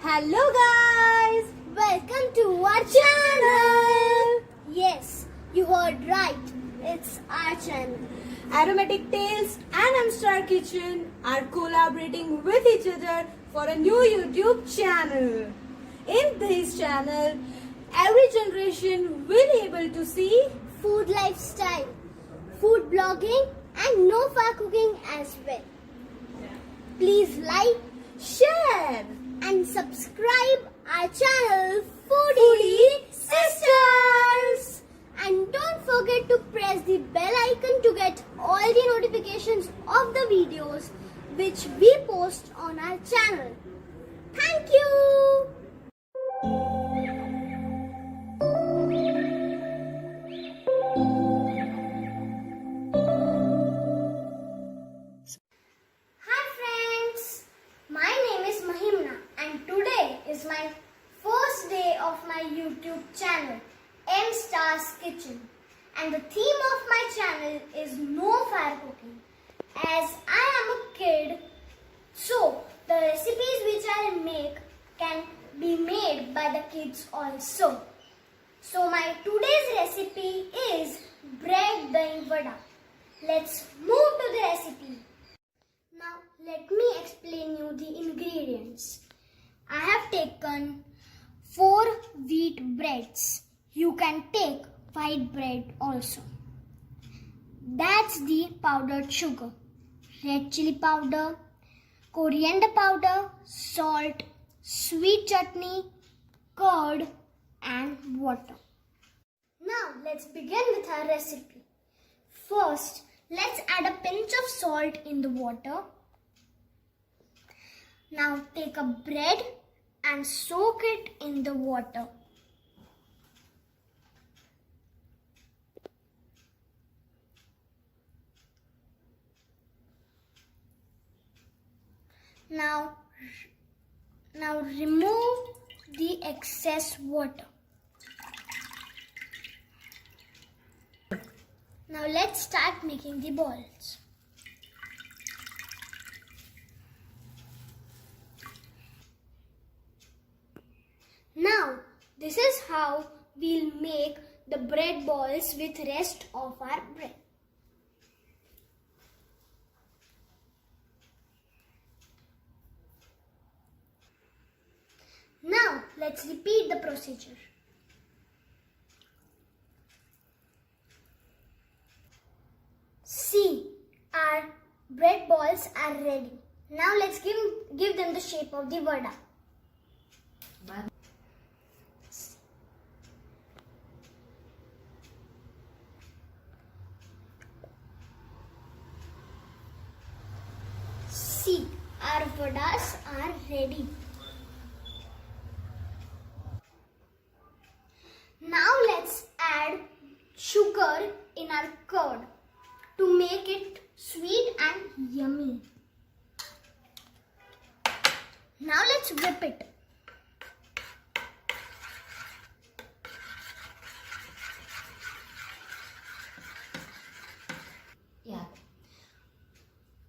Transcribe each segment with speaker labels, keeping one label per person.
Speaker 1: Hello guys!
Speaker 2: Welcome to our channel! Yes, you heard right. It's our channel.
Speaker 1: Aromatic Tales and Amstar Kitchen are collaborating with each other for a new YouTube channel. In this channel, every generation will be able to see
Speaker 2: Food lifestyle, food blogging and no fire cooking as well. Please like,
Speaker 1: share
Speaker 2: and subscribe our channel Foodie Sisters. And don't forget to press the bell icon to get all the notifications of the videos which we post on our channel. Thank you. Hi friends, my name is Mahimna and today is my first day of my YouTube channel, M Stars Kitchen. And the theme of my channel is no fire cooking. As I am a kid, so the recipes which I make can be made by the kids also. So my today's recipe is bread dahi vada. Let's move to the recipe. Now let me explain you the ingredients. I have taken 4 wheat breads. You can take white bread also. That's the powdered sugar, red chili powder, coriander powder, salt, sweet chutney, curd and water. Now let's begin with our recipe. First, let's add a pinch of salt in the water. Now take a bread and soak it in the water. Now remove the excess water. Now let's start making the balls. Now this is how we'll make the bread balls with rest of our bread. Now let's repeat the procedure. See, our bread balls are ready. Now let's give them the shape of the vada. See, our vadas are ready. Now let's add sugar in our curd to make it sweet and yummy. Now let's whip it.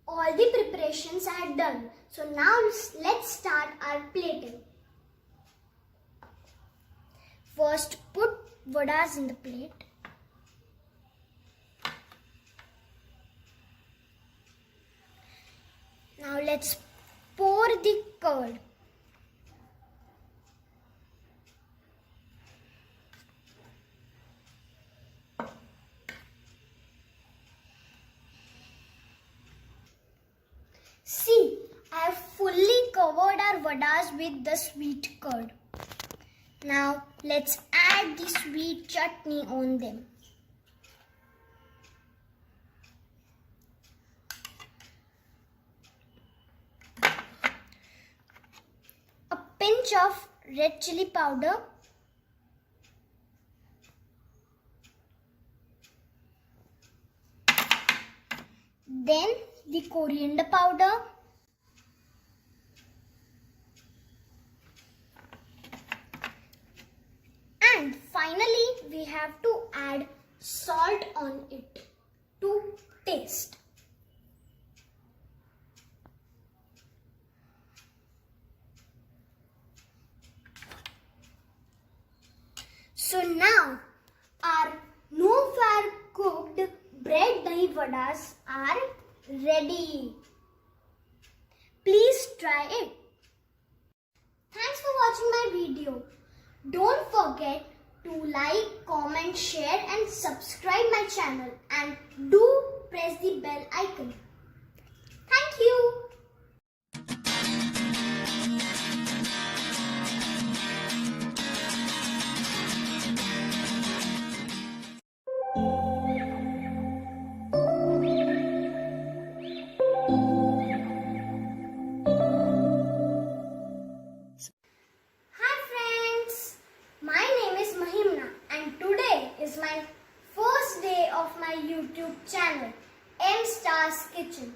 Speaker 2: All the preparations are done. So now let's start our plating. First, put vadas in the plate. Now let's pour the curd. See, I have fully covered our vadas with the sweet curd. Now let's add the sweet chutney on them. A pinch of red chili powder. Then the coriander powder. And finally, we have to add salt on it to taste. So now our no fire cooked bread dahi vadas are ready. Please try it. Thanks for watching my video. Don't forget to like, comment, share and subscribe my channel and do press the bell icon. Thank you. Hi friends, my name is Mahimna and today is my first day of my YouTube channel M Stars Kitchen,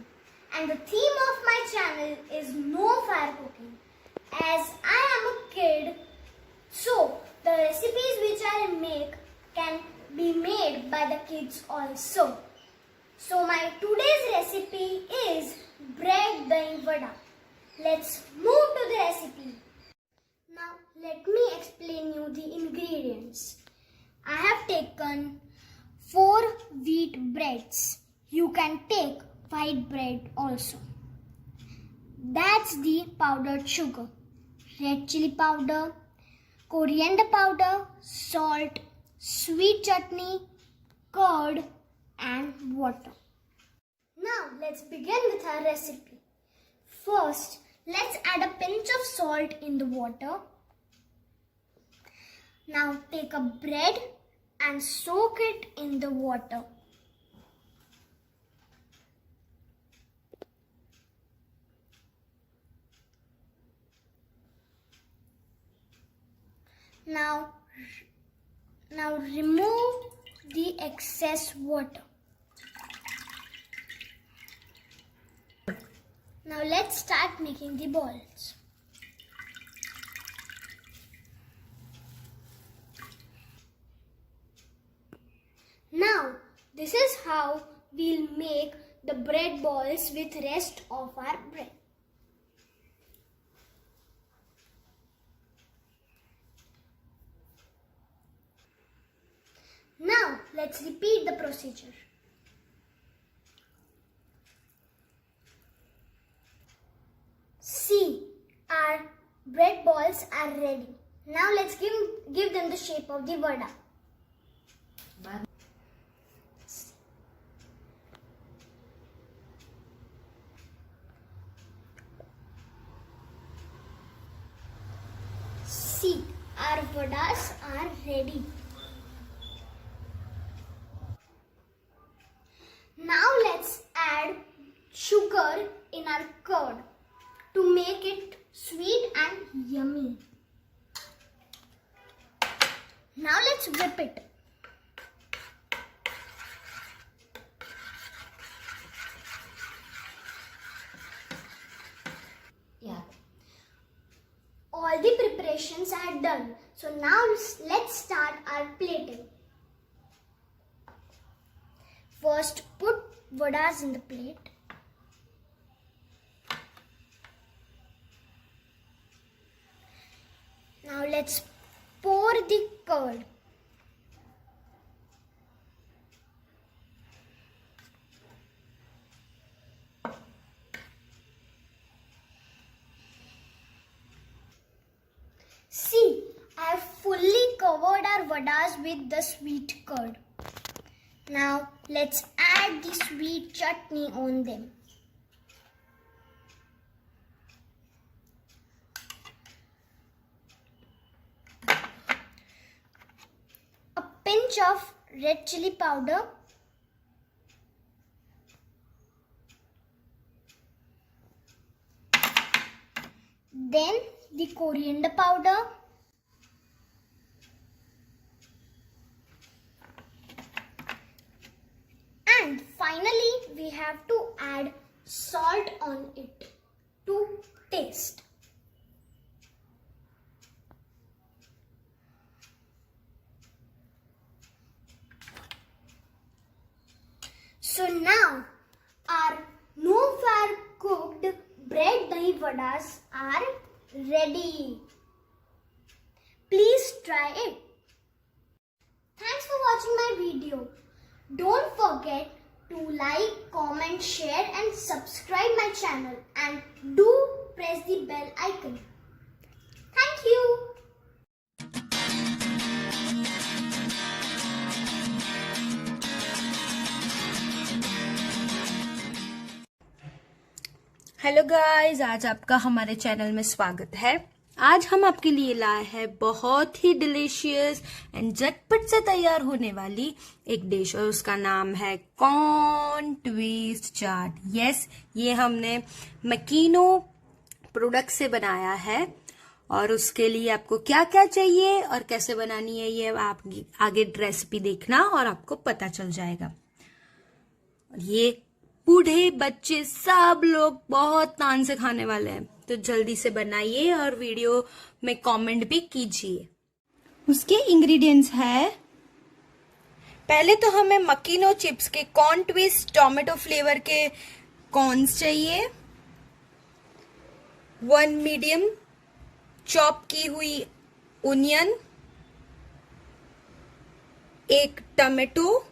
Speaker 2: and the theme of my channel is no fire cooking. As I am a kid, so the recipes which I make can be made by the kids also. So my today's recipe is bread dahi vada. Let's move to the recipe. Now let me explain you the ingredients. I have taken 4 wheat breads. You can take white bread also. That's the powdered sugar, red chili powder, coriander powder, salt, sweet chutney, curd and water. Now let's begin with our recipe. First, let's add a pinch of salt in the water. Now take a bread and soak it in the water. Now remove the excess water. Now let's start making the balls. Now this is how we'll make the bread balls with rest of our bread. Now let's repeat the procedure. See, our bread balls are ready. Now let's give them the shape of the vada. See, our vadas are ready. Now let's add sugar in our curd to make it sweet and yummy. Now let's whip it. All the preparations are done. So now let's start our plating. First, put vadas in the plate. Now let's pour the curd. See, I have fully covered our vadas with the sweet curd. Now let's add the sweet chutney on them. A pinch of red chili powder. Then the coriander powder. And finally, we have to add salt on it to taste. So now our no fire cooked bread dahi vadas are ready. Please try it. Thanks for watching my video. Don't forget to like, comment, share and subscribe my channel and do press the bell icon. Thank you.
Speaker 1: Hello guys, आज आपका हमारे channel में स्वागत है। आज हम आपके लिए लाए हैं बहुत ही डिलीशियस एंड झटपट से तैयार होने वाली एक डिश और उसका नाम है कॉर्न ट्विस्ट चाट। यस, ये हमने मकीनो प्रोडक्ट से बनाया है और उसके लिए आपको क्या क्या चाहिए और कैसे बनानी है ये आप आगे रेसिपी देखना और आपको पता चल जाएगा। ये बूढ़े बच्चे सब लोग बहुत तान से खाने वाले हैं, तो जल्दी से बनाइए और वीडियो में कमेंट भी कीजिए। उसके इंग्रेडिएंट्स है, पहले तो हमें मकीनो चिप्स के कॉर्न ट्विस्ट टोमेटो फ्लेवर के कॉर्न्स चाहिए, 1 मीडियम चॉप की हुई onion, 1 tomato,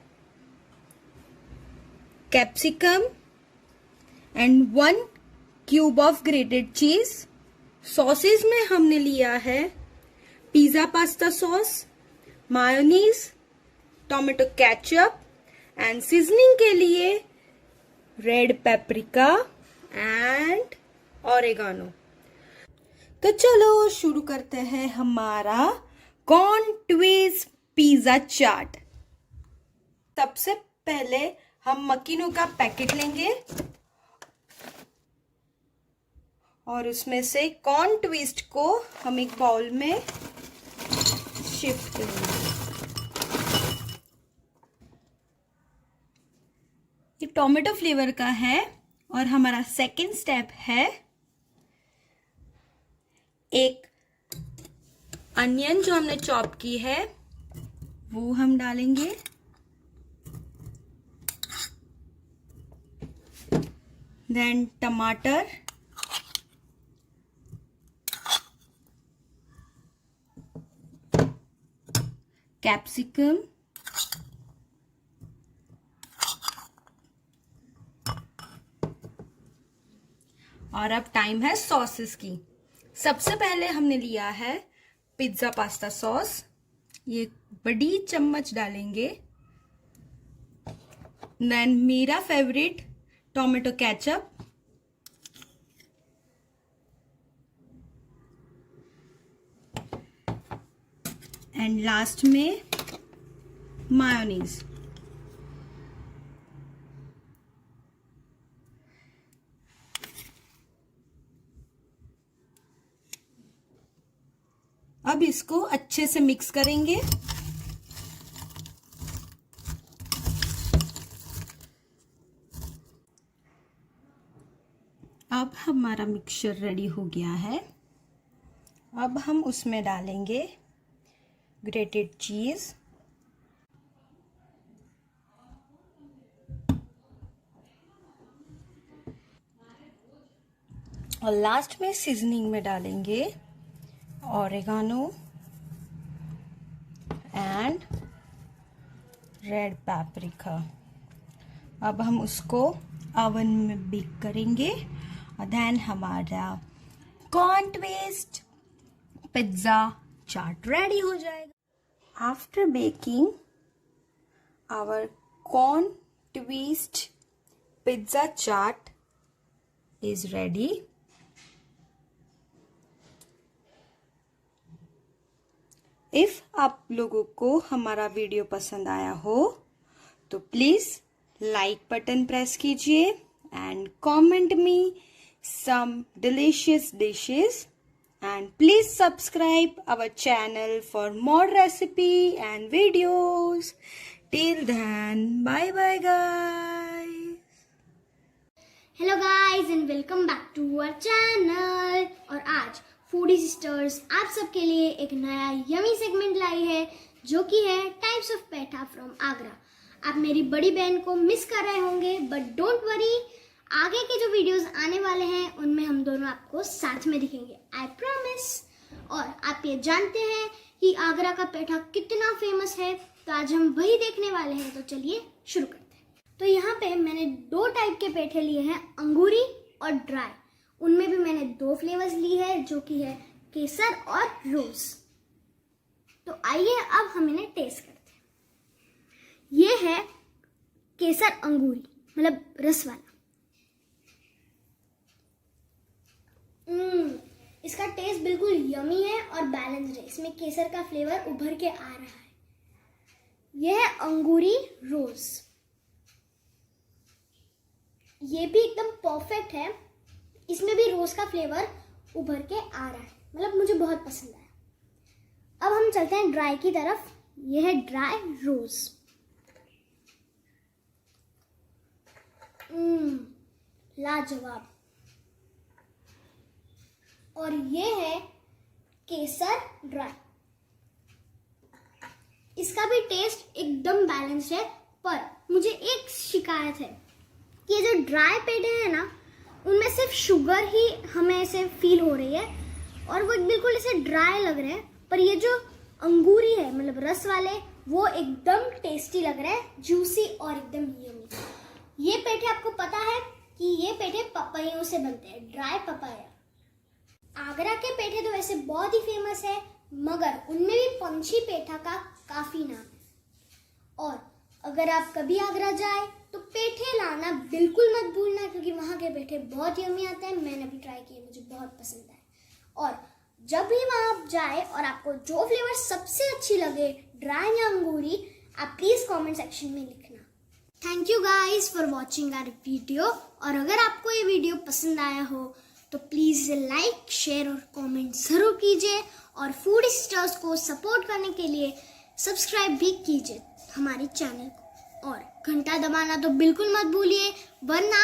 Speaker 1: capsicum and 1 cube of grated cheese. Sauces में हमने लिया है pizza pasta sauce, mayonnaise, tomato ketchup and seasoning के लिए रेड पेपरिका एंड ऑरेगानो। तो चलो शुरू करते हैं हमारा कॉर्न ट्विस्ट पिज्जा चाट। सबसे पहले हम मकीनो का पैकेट लेंगे और उसमें से कॉर्न ट्विस्ट को हम एक बाउल में शिफ्ट करेंगे। ये टोमेटो फ्लेवर का है और हमारा सेकंड स्टेप है, एक अनियन जो हमने चॉप की है वो हम डालेंगे, देन टमाटर, कैप्सिकम, और अब टाइम है सॉसेस की। सबसे पहले हमने लिया है पिज्जा पास्ता सॉस, ये बड़ी चम्मच डालेंगे, देन मेरा favourite tomato ketchup, and last में मायोनीज। अब इसको अच्छे से मिक्स करेंगे। अब हमारा मिक्सचर रेडी हो गया है। अब हम उसमें डालेंगे ग्रेटेड चीज, और लास्ट में सीजनिंग में डालेंगे ऑरेगानो एंड रेड पेपरिका। अब हम उसको ओवन में बेक करेंगे और देन हमारा corn twist pizza chaat ready हो जाएगा। After baking our corn twist pizza chaat is ready. If आप लोगों को हमारा वीडियो पसंद आया हो तो प्लीज लाइक बटन प्रेस कीजिए and comment me some delicious dishes and please subscribe our channel for more recipe and videos. Till then, bye bye guys.
Speaker 2: Hello guys and welcome back to our channel. और आज foodie sisters आप सबके लिए एक नया yummy segment लाई है जो कि है types of petha from Agra. आप मेरी बड़ी बहन को मिस कर रहे होंगे बट डोंट वरी, आगे के जो वीडियोस आने वाले हैं उनमें हम दोनों आपको साथ में दिखेंगे, आई प्रॉमिस। और आप ये जानते हैं कि आगरा का पेठा कितना फेमस है, तो आज हम वही देखने वाले हैं, तो चलिए शुरू करते हैं। तो यहाँ पे मैंने 2 टाइप के पेठे लिए हैं, अंगूरी और ड्राई। उनमें भी मैंने 2 फ्लेवर्स ली है, जो कि है केसर और रोज। तो आइए अब हम इन्हें टेस्ट करते हैं। ये है केसर अंगूरी, मतलब रस वाला। इसका टेस्ट बिल्कुल यमी है और बैलेंस्ड है। इसमें केसर का फ्लेवर उभर के आ रहा है। यह है अंगूरी रोज। ये भी एकदम परफेक्ट है। इसमें भी रोज का फ्लेवर उभर के आ रहा है, मतलब मुझे बहुत पसंद आया। अब हम चलते हैं ड्राई की तरफ। यह है ड्राई रोज। लाजवाब। और ये है केसर ड्राई। इसका भी टेस्ट एकदम बैलेंस्ड है, पर मुझे एक शिकायत है कि ये जो ड्राई पेठे हैं ना, उनमें सिर्फ शुगर ही हमें ऐसे फील हो रही है और वो बिल्कुल ऐसे ड्राई लग रहे हैं। पर ये जो अंगूरी है, मतलब रस वाले, वो एकदम टेस्टी लग रहे हैं, जूसी और एकदम यम्मी। ये पेठे आपको पता है कि ये पेठे पपैयों से बनते हैं, ड्राई पपाया। आगरा के पेठे तो वैसे बहुत ही फेमस है, मगर उनमें भी पंछी पेठा का काफी नाम है। और अगर आप कभी आगरा जाए तो पेठे लाना बिल्कुल मत भूलना, क्योंकि वहाँ के पेठे बहुत यम्मी आते हैं। मैंने भी ट्राई किए, मुझे बहुत पसंद आए। और जब भी वहाँ आप जाए और आपको जो फ्लेवर सबसे अच्छी लगे, ड्राई या अंगूरी, आप प्लीज कमेंट सेक्शन में लिखना। Thank you guys for watching our video. और अगर आपको ये वीडियो पसंद आया हो तो प्लीज लाइक, शेयर और कमेंट जरूर कीजिए। और फूड स्टार्स को सपोर्ट करने के लिए सब्सक्राइब भी कीजिए हमारे चैनल को। और घंटा दबाना तो बिल्कुल मत भूलिए, वरना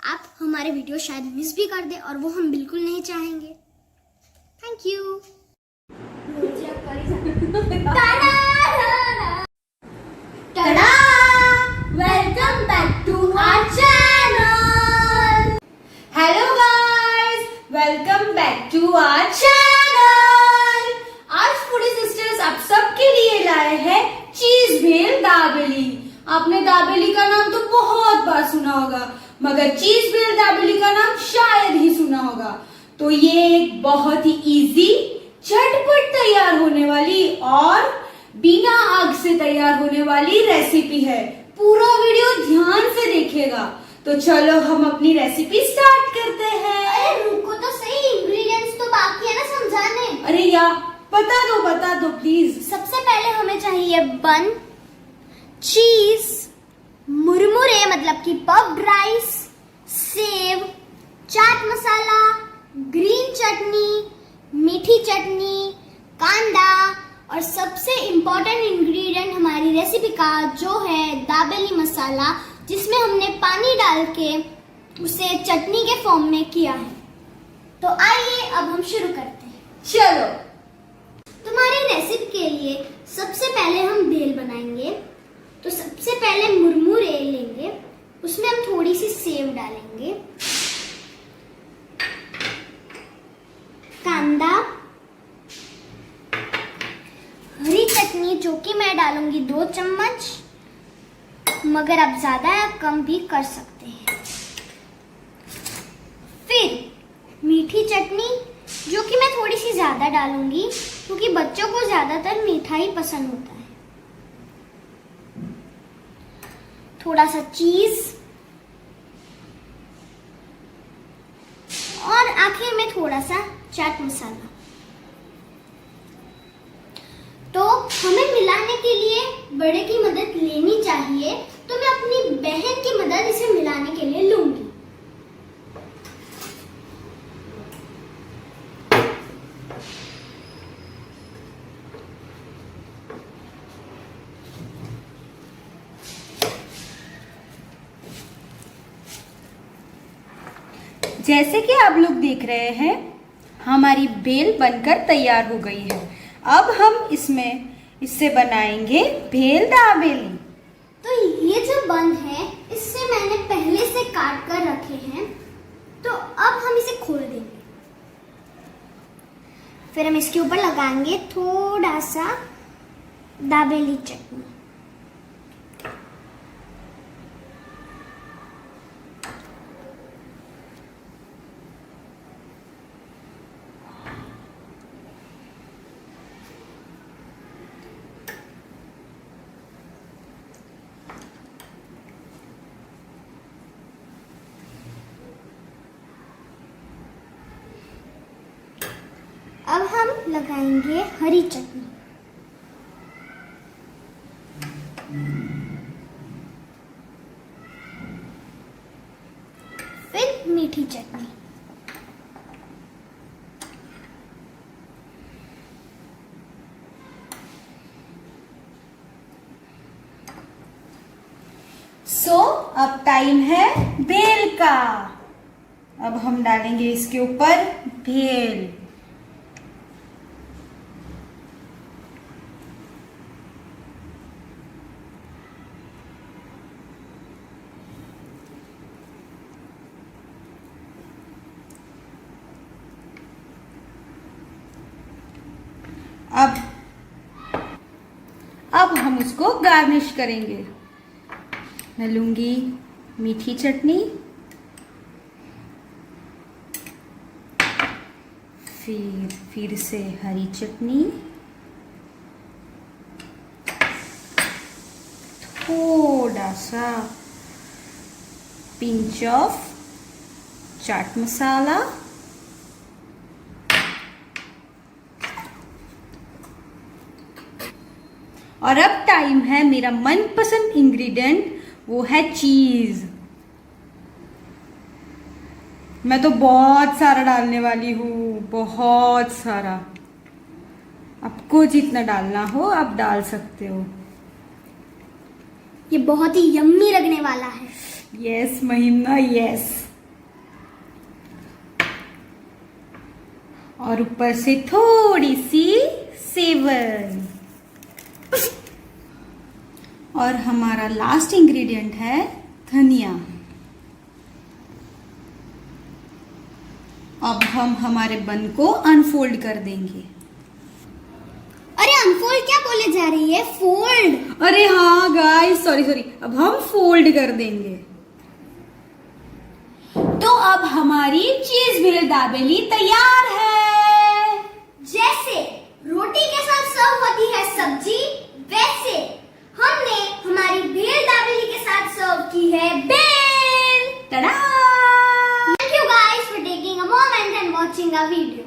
Speaker 2: आप हमारे वीडियो शायद मिस भी कर दें, और वो हम बिल्कुल नहीं चाहेंगे। Thank you. Welcome back to our channel.
Speaker 1: Hello guys, welcome back to our channel. आज फूडी सिस्टर्स आप सबके लिए लाए हैं चीज भेल दाबेली। आपने दाबेली का नाम तो बहुत बार सुना होगा, मगर चीज भेल दाबेली का नाम शायद ही सुना होगा। तो ये एक बहुत ही इजी, झटपट तैयार होने वाली और बिना आग से तैयार होने वाली रेसिपी है। पूरा वीडियो ध्यान से देखिएगा। तो चलो हम अपनी रेसिपी स्टार्ट करते हैं।
Speaker 2: अरे रुको तो सही, इंग्रेडिएंट्स तो बाकी है ना समझाने।
Speaker 1: अरे यार बता दो प्लीज।
Speaker 2: सबसे पहले हमें चाहिए बन, चीज, मुरमुरे मतलब कि puffed rice, save, chaat masala, green चटनी, मीठी चटनी, कांदा और सबसे इम्पोर्टेंट इंग्रेडिएंट हमारी रेसिपी का जो है दाबेली मसाला, जिसमें हमने पानी डाल के उसे चटनी के फॉर्म में किया है। तो आइए अब हम शुरू करते हैं।
Speaker 1: चलो।
Speaker 2: तुम्हारी रेसिपी के लिए सबसे पहले हम भेल बनाएंगे। तो सबसे पहले मुरमुरे लेंगे, उसमें हम थोड़ी सी सेव डालेंगे, कांदा, हरी चटनी जो कि मैं डालूंगी 2 चम्मच, मगर आप ज्यादा या कम भी कर सकते हैं। फिर मीठी चटनी जो कि मैं थोड़ी सी ज्यादा डालूंगी, क्योंकि बच्चों को ज्यादातर मीठा ही पसंद होता है। थोड़ा सा चीज और आखिर में थोड़ा सा चाट मसाला। तो हमें मिलाने के लिए बड़े की मदद लेनी चाहिए, तो मैं अपनी बहन की मदद इसे मिलाने के लिए लूंगी।
Speaker 1: जैसे कि आप लोग देख रहे हैं, हमारी बेल बनकर तैयार हो गई है। अब हम इससे बनाएंगे भेल दाबेली।
Speaker 2: तो ये जो बन है, इससे मैंने पहले से काट कर रखे हैं। तो अब हम इसे खोल देंगे। फिर हम इसके ऊपर लगाएंगे थोड़ा सा दाबेली चटनी। हम लगाएंगे हरी चटनी। फिर मीठी चटनी।
Speaker 1: सो अब टाइम है भेल का। अब हम डालेंगे इसके ऊपर भेल। अब हम उसको गार्निश करेंगे। मैं लूंगी मीठी चटनी, फिर से हरी चटनी, थोड़ा सा पिंच ऑफ चाट मसाला, और अब टाइम है मेरा मनपसंद इंग्रेडिएंट, वो है चीज। मैं तो बहुत सारा डालने वाली हूँ, बहुत सारा। आपको जितना डालना हो आप डाल सकते हो।
Speaker 2: ये बहुत ही यम्मी लगने वाला है।
Speaker 1: यस महिमा, यस। और ऊपर से थोड़ी सी सेवन। और हमारा लास्ट इंग्रेडिएंट है धनिया। अब हम हमारे बन को अनफोल्ड कर देंगे।
Speaker 2: अरे अनफोल्ड क्या बोले जा रही है? फोल्ड।
Speaker 1: अरे हाँ गाइस, सॉरी। अब हम फोल्ड कर देंगे। तो अब हमारी चीज भेल दाबेली तैयार है।
Speaker 2: जैसे रोटी के साथ सर्व होती है सब्जी, वैसे हमने हमारी भेल दाबेली के साथ सर्व की है भेल।
Speaker 1: Ta-da!
Speaker 2: Thank you guys for taking a moment and watching our video.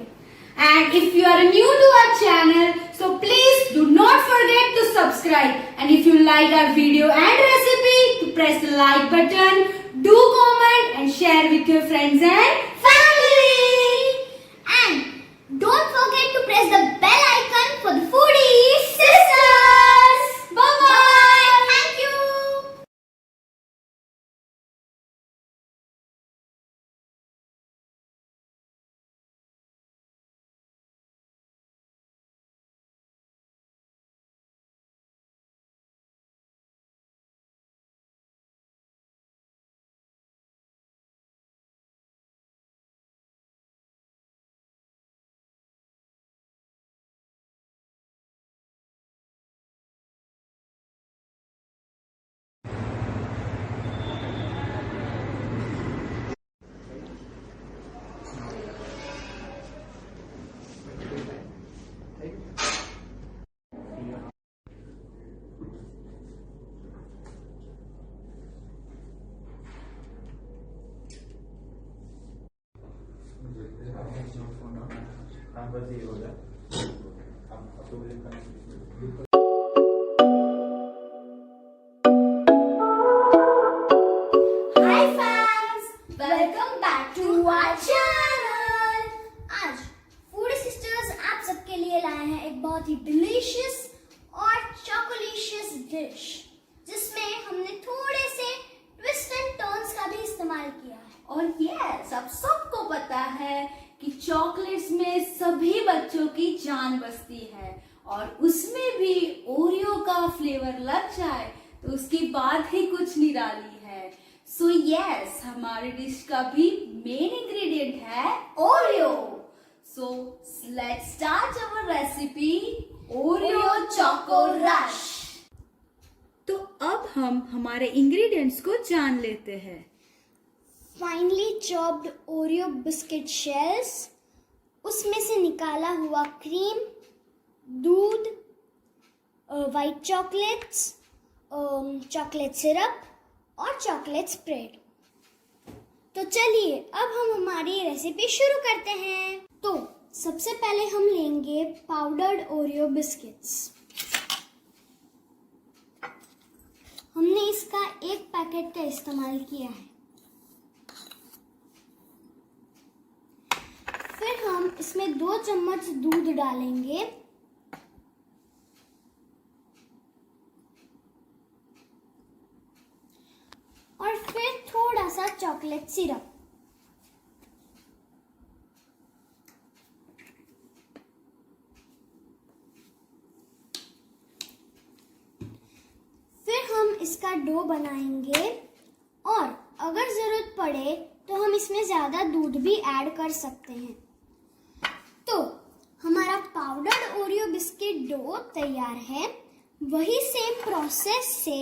Speaker 1: And if you are new to our channel, so please do not forget to subscribe. And if you like our video and recipe, to press the like button, do comment and share with your friends and family.
Speaker 2: And don't forget to press the bell icon for the foodie sisters. Bye-bye. Thank you. Hi fans, welcome back to our channel. आज food sisters आप सबके लिए लाए हैं एक बहुत ही delicious और चॉकोलेशियस dish, जिसमें हमने थोड़े से ट्विस्ट एंड टर्न्स का भी इस्तेमाल किया है।
Speaker 1: और यस, अब सबको पता है कि चॉकलेट्स में सभी बच्चों की जान बसती है, और उसमें भी ओरियो का फ्लेवर लग जाए तो उसकी बात ही कुछ निराली है। सो यस, हमारे डिश का भी मेन इंग्रेडिएंट है Oreo. So let's start our recipe Oreo choco rush. तो अब हम हमारे इंग्रेडिएंट्स को जान लेते हैं।
Speaker 2: Finally chopped Oreo biscuit shells, उसमें से निकाला हुआ क्रीम, दूध, वाइट चॉकलेट्स, चॉकलेट सिरप और चॉकलेट स्प्रेड। तो चलिए अब हम हमारी रेसिपी शुरू करते हैं। तो सबसे पहले हम लेंगे पाउडर्ड ओरियो बिस्किट्स। हमने इसका एक पैकेट का इस्तेमाल किया है। फिर हम इसमें 2 चम्मच दूध डालेंगे और फिर थोड़ा सा चॉकलेट सिरप। फिर हम इसका डो बनाएंगे और अगर जरूरत पड़े तो हम इसमें ज्यादा दूध भी ऐड कर सकते हैं। तो हमारा पाउडर्ड ओरियो बिस्किट डो तैयार है। वही सेम प्रोसेस से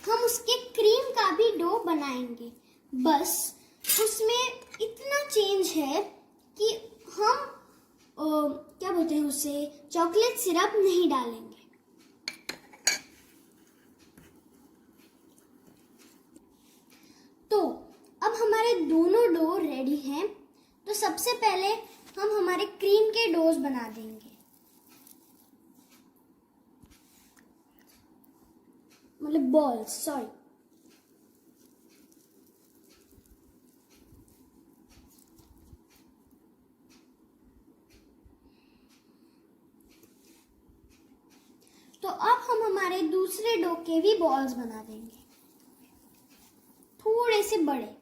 Speaker 2: हम उसके क्रीम का भी डो बनाएंगे, बस उसमें इतना चेंज है कि हम क्या बोलते हैं उसे, चॉकलेट सिरप नहीं डालेंगे। तो अब हमारे दोनों डो रेडी हैं। तो सबसे पहले हम हमारे क्रीम के डोज बना देंगे, मतलब बॉल्स, सॉरी। तो अब हम हमारे दूसरे डो के भी बॉल्स बना देंगे, थोड़े से बड़े।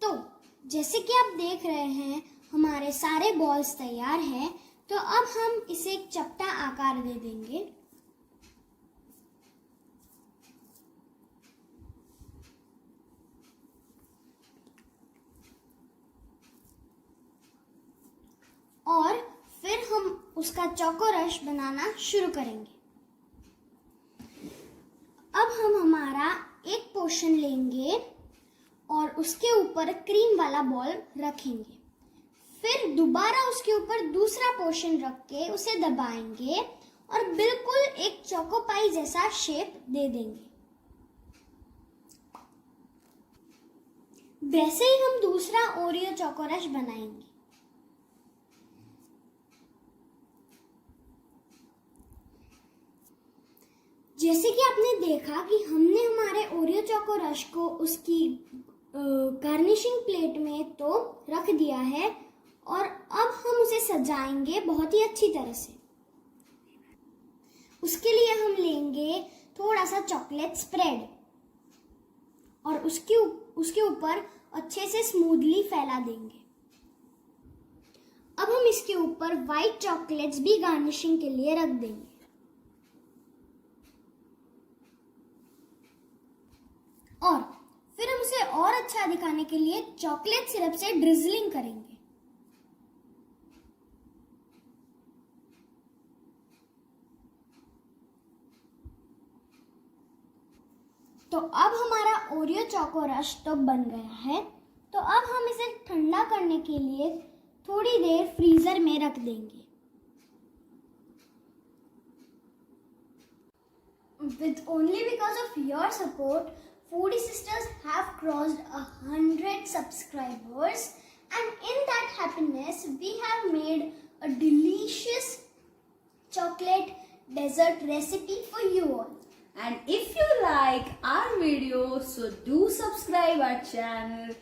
Speaker 2: तो जैसे कि आप देख रहे हैं हमारे सारे बॉल्स तैयार हैं। तो अब हम इसे एक चपटा आकार दे देंगे। और फिर हम उसका चोको रश बनाना शुरू करेंगे। अब हम हमारा एक पोर्शन लेंगे और उसके ऊपर क्रीम वाला बॉल रखेंगे। फिर दोबारा उसके ऊपर दूसरा पोर्शन रख के उसे दबाएंगे और बिल्कुल एक चोको पाई जैसा शेप दे देंगे। वैसे ही हम दूसरा ओरियो चोको रश बनाएंगे। जैसे कि आपने देखा कि हमने हमारे ओरियो चोको रश को उसकी गार्निशिंग प्लेट में तो रख दिया है और अब हम उसे सजाएंगे बहुत ही अच्छी तरह से। उसके लिए हम लेंगे थोड़ा सा चॉकलेट स्प्रेड और उसके ऊपर अच्छे से स्मूथली फैला देंगे। अब हम इसके ऊपर व्हाइट चॉकलेट्स भी गार्निशिंग के लिए रख देंगे। और फिर हम उसे और अच्छा दिखाने के लिए चॉकलेट सिरप से ड्रिजलिंग करेंगे। तो अब हमारा ओरियो चोको रश तो बन गया है। तो अब हम इसे ठंडा करने के लिए थोड़ी देर फ्रीजर में रख देंगे। With only because of your support, Foodie Sisters have crossed 100 subscribers, and in that happiness, we have made a delicious chocolate dessert recipe for you all.
Speaker 1: And if you like our videos, so do subscribe our channel.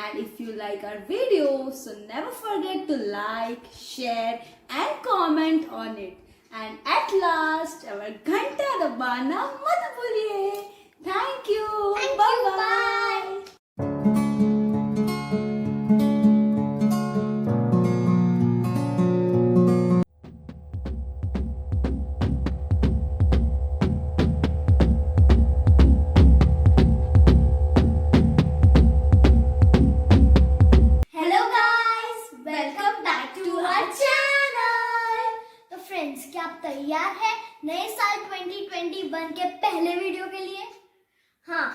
Speaker 1: And if you like our videos, so never forget to like, share and comment on it. And at last, our घंटा दबाना मत भूलिए. Thank you.
Speaker 2: Thank
Speaker 1: bye
Speaker 2: you.
Speaker 1: bye.
Speaker 2: Hello guys, welcome back to our channel. तो friends, क्या आप तैयार हैं नए साल 2021 के पहले वीडियो के लिए? हाँ,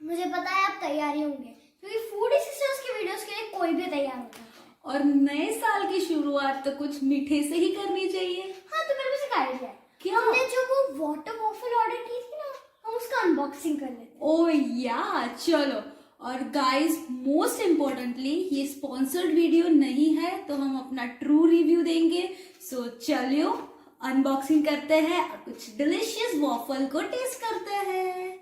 Speaker 2: मुझे पता है आप तैयार ही होंगे क्योंकि फूडी सिस्टर्स की वीडियोस के लिए कोई भी तैयार होता है।
Speaker 1: और नए साल की शुरुआत तो कुछ मीठे से ही करनी चाहिए।
Speaker 2: हाँ तो मेरे को सिखा दिया है।
Speaker 1: क्या?
Speaker 2: हमने जो वो वाटर वॉफल ऑर्डर की थी ना, हम उसका अनबॉक्सिंग कर लेते हैं।
Speaker 1: ओ या चलो। और गाइस मोस्ट इम्पोर्टेंटली ये स्पॉन्सर्ड वीडियो नहीं है, तो हम अपना ट्रू रिव्यू देंगे। सो चलियो अनबॉक्सिंग करते हैं और कुछ डिलीशियस वॉफल को टेस्ट करते हैं।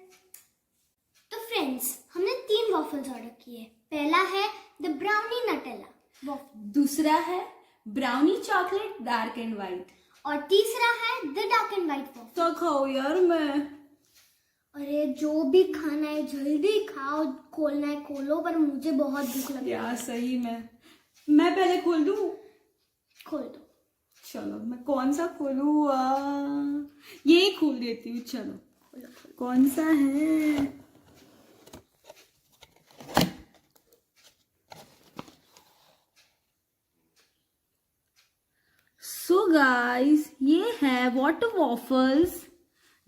Speaker 2: तो फ्रेंड्स, हमने 3 वॉफल्स ऑर्डर किए। पहला है द ब्राउनी नटेला वॉफल,
Speaker 1: दूसरा है brownie chocolate dark and white,
Speaker 2: और तीसरा है the dark and white waffle.
Speaker 1: तो खाओ यार मैं।
Speaker 2: अरे जो भी खाना है जल्दी खाओ, खोलना है खोलो, पर मुझे बहुत भूख लगी।
Speaker 1: यार सही में मैं पहले खोल दूं?
Speaker 2: खोल दो।
Speaker 1: चलो मैं कौन सा खोलूं? यही खोल देती हूँ। चलो
Speaker 2: खोलो खोलो।
Speaker 1: कौन सा है? सो गाइस ये है water waffles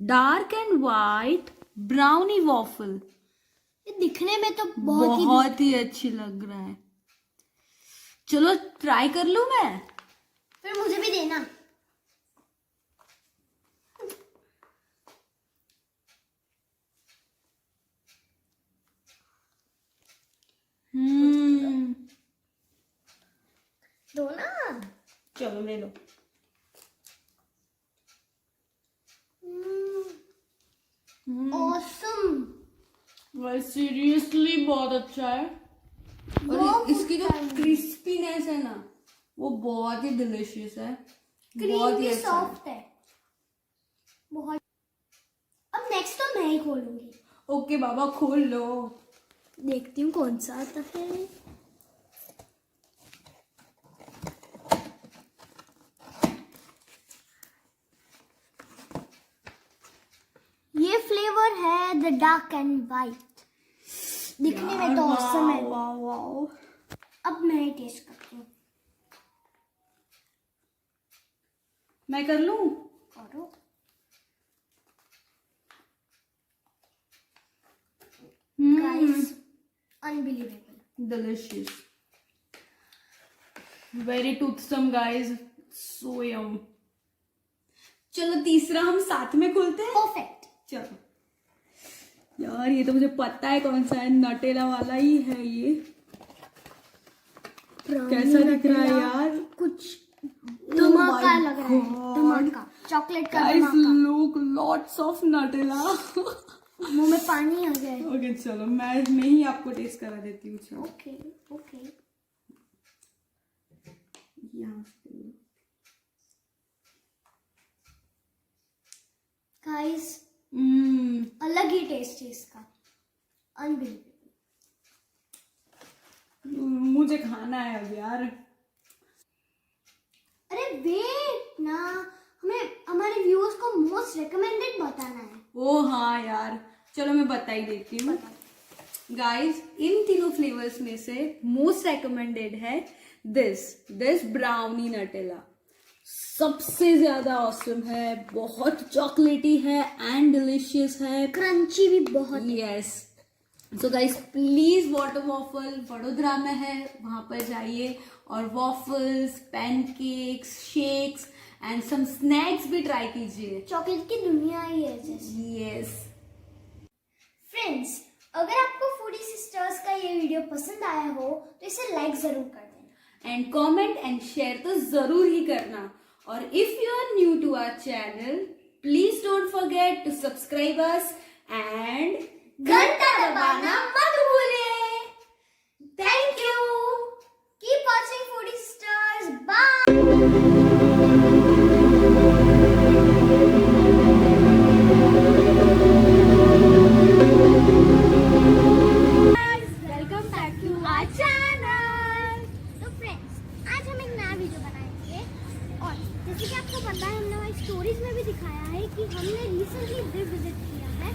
Speaker 1: dark and white brownie waffle.
Speaker 2: ये दिखने में तो
Speaker 1: बहुत ही अच्छी लग रहा है। चलो ट्राई कर लूं मैं।
Speaker 2: फिर मुझे भी देना। दो ना।
Speaker 1: चलो ले लो।
Speaker 2: ऑसम।
Speaker 1: सीरियसली बहुत अच्छा है। और इसकी जो क्रिस्पीनेस है ना, वो बहुत ही डिलीशियस है। बहुत
Speaker 2: क्रीम
Speaker 1: ही
Speaker 2: भी
Speaker 1: अच्छा है।
Speaker 2: सॉफ्ट है बहुत। अब नेक्स्ट तो मैं ही खोलूंगी।
Speaker 1: ओके बाबा खोल लो।
Speaker 2: देखती हूँ कौन सा आता है। ये फ्लेवर है द डार्क एंड व्हाइट। दिखने में तो ऑसम है।
Speaker 1: Wow wow.
Speaker 2: अब मैं ही टेस्ट करती हूँ।
Speaker 1: मैं कर लूं?
Speaker 2: करो। Guys unbelievable.
Speaker 1: Delicious, very toothsome guys, so yum. चलो तीसरा हम साथ में खोलते हैं।
Speaker 2: परफेक्ट।
Speaker 1: चलो यार ये तो मुझे पता है कौन सा है, नटेला वाला ही है ये। कैसा दिख रहा है यार?
Speaker 2: कुछ धमाका लग रहा है। धमाका, चॉकलेट का
Speaker 1: गाइस
Speaker 2: धमाका।
Speaker 1: Look lots of Nutella.
Speaker 2: मुंह में पानी आ गया है।
Speaker 1: ओके चलो मैं ही आपको टेस्ट करा देती हूँ। चलो
Speaker 2: ओके ओके।
Speaker 1: यहाँ से
Speaker 2: गाइस अलग ही टेस्ट है इसका। अनबिलीवेबल।
Speaker 1: मुझे खाना है अब यार।
Speaker 2: अरे वेट ना, हमें हमारे व्यूअर्स को मोस्ट रिकमेंडेड बताना है।
Speaker 1: ओ हाँ यार, चलो मैं बता ही देती हूँ। गाइस इन तीनों फ्लेवर्स में से मोस्ट रिकमेंडेड है दिस ब्राउनी नटेला। सबसे ज्यादा ऑसम है, बहुत चॉकलेटी है एंड डिलीशियस है,
Speaker 2: क्रंची भी बहुत।
Speaker 1: Yes. So guys please water waffle Vadodara में है, वहां पर जाइए और waffles, pancakes, shakes and some snacks भी ट्राई कीजिए।
Speaker 2: चॉकलेट की दुनिया ही है जैसे।
Speaker 1: यस
Speaker 2: फ्रेंड्स, अगर आपको फूडी सिस्टर्स का ये वीडियो पसंद आया हो तो इसे लाइक जरूर कर देना
Speaker 1: एंड कमेंट एंड शेयर तो जरूर ही करना। और if you are new to our channel please don't forget to subscribe us and
Speaker 2: घंटा दबाना मत भूलिए। Thank you. Keep watching foodie sisters. Bye. Welcome back to our channel. तो फ्रेंड्स, आज हम एक नया वीडियो बनाएंगे और जैसे कि आपको पता है, हमने हमारी स्टोरीज में भी दिखाया है कि हमने रिसेंटली दिव विजिट किया है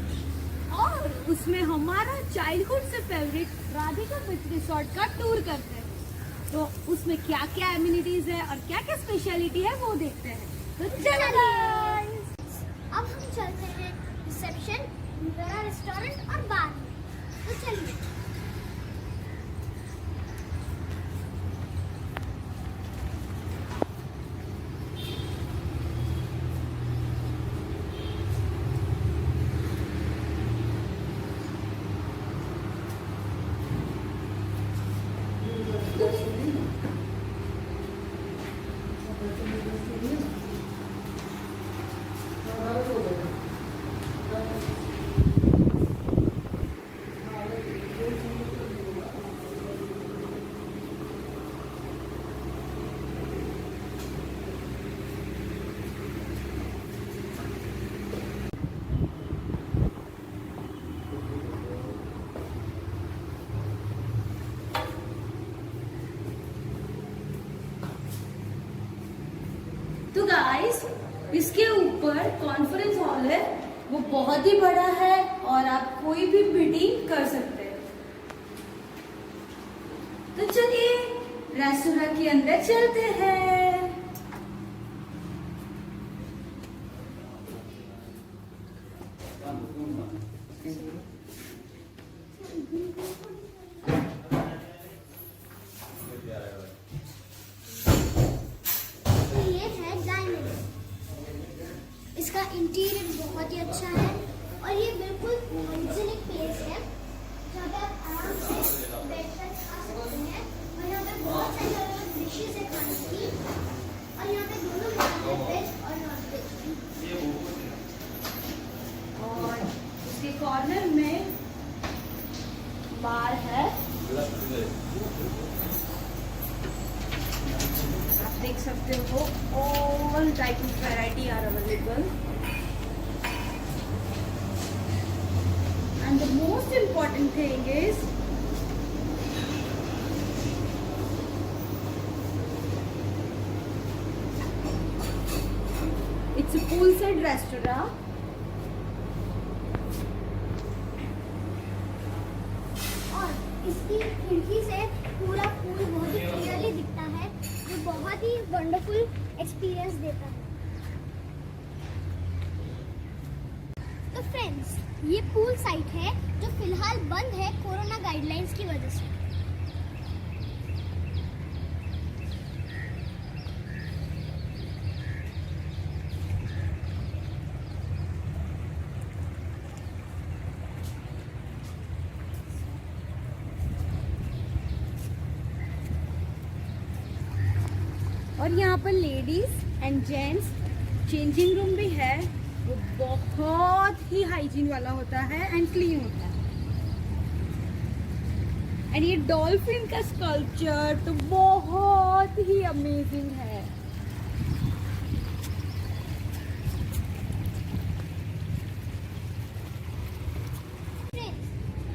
Speaker 1: और उसमें हमारा चाइल्डहुड से फेवरेट राधिका बीच रिसोर्ट का टूर करते हैं। तो उसमें क्या क्या एमिनिटीज है और क्या क्या स्पेशलिटी है वो देखते हैं। तो चलो
Speaker 2: अब हम चलते हैं रिसेप्शन, रेस्टोरेंट और बार में। तो चलिए।
Speaker 1: इसके ऊपर कॉन्फ्रेंस हॉल है, वो बहुत ही बड़ा है और आप कोई भी मीटिंग कर सकते हैं। तो चलिए रेस्टोरेंट के अंदर चलते हैं।
Speaker 2: तो ये है डाइनिंग। इसका इंटीरियर बहुत ही अच्छा है और ये बिल्कुल हाइजीनिक प्लेस है जहाँ पे आप आराम से बैठकर खा सकते हैं और यहाँ पे बहुत सारी अलग अलग डिशेज है खाने की और यहाँ पे दोनों मिलते हैं वेज और नॉन वेज।
Speaker 1: और उसके कॉर्नर में बार है, आप देख सकते हो all type of variety are available. And the most important thing is it's a pool side restaurant.
Speaker 2: और इसकी खिड़की से पूरा पूल बहुत ही क्लियरली दिखता है जो बहुत ही वंडरफुल एक्सपीरियंस देता है। तो फ्रेंड्स, ये पूल साइट है जो फिलहाल बंद है कोरोना गाइडलाइंस की वजह से।
Speaker 1: और यहाँ पर ladies and gents changing room भी है, वो बहुत ही हाइजीन वाला होता है एंड क्लीन होता है। एंड ये डॉल्फिन का स्कल्पचर तो बहुत ही अमेजिंग है।
Speaker 2: फ्रेंड्स,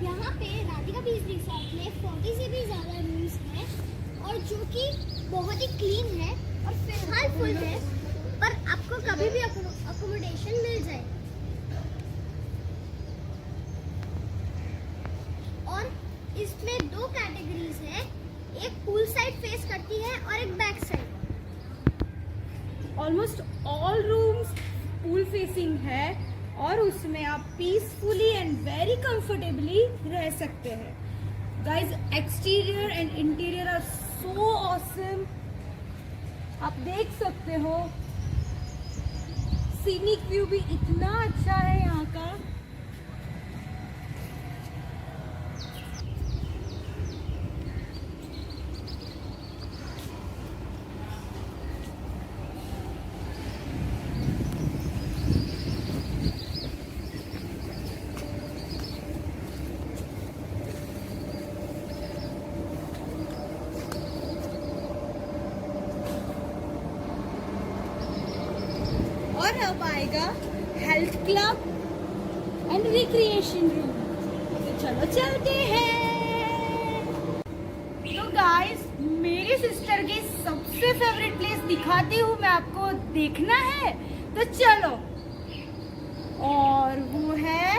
Speaker 2: यहाँ पे राधिका बीच रिसोर्ट में 40 से भी ज़्यादा रूम्स हैं और जो कि बहुत ही क्लीन है और फिलहाल फुल है, पर आपको कभी भी अकोमोडेशन मिल जाए। और इसमें 2 कैटेगरीज है, एक पूल साइड फेस करती है और एक back side.
Speaker 1: Almost all rooms pool facing है और उसमें आप पीसफुली एंड वेरी कंफर्टेबली रह सकते हैं। Guys, exterior and interior are so awesome. आप देख सकते हो सीनिक व्यू भी इतना अच्छा है यहाँ का। और अब आएगा health club and recreation room. तो चलो चलते हैं। तो गाइस, मेरी सिस्टर की सबसे फेवरेट प्लेस दिखाती हूँ मैं आपको, देखना है तो चलो। और वो है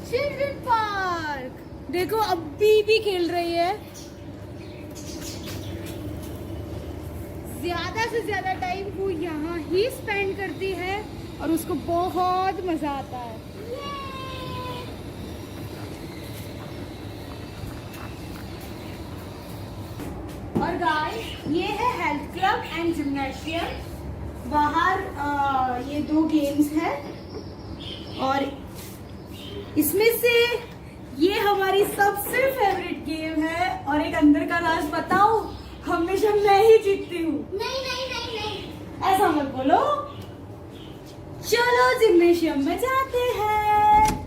Speaker 1: चिल्ड्रन पार्क। देखो अभी भी खेल रही है, ज्यादा से ज्यादा टाइम वो यहाँ ही स्पेंड करती है और उसको बहुत मजा आता है। और गाइस, ये है हेल्थ क्लब एंड जिम्नाशियम। बाहर ये 2 गेम्स है और इसमें से ये हमारी सबसे फेवरेट गेम है। और एक अंदर का राज बताऊं, हमेशा मैं ही जीतती हूँ।
Speaker 2: नहीं नहीं नहीं नहीं,
Speaker 1: ऐसा मत बोलो। चलो जिम्नेशियम में जाते हैं।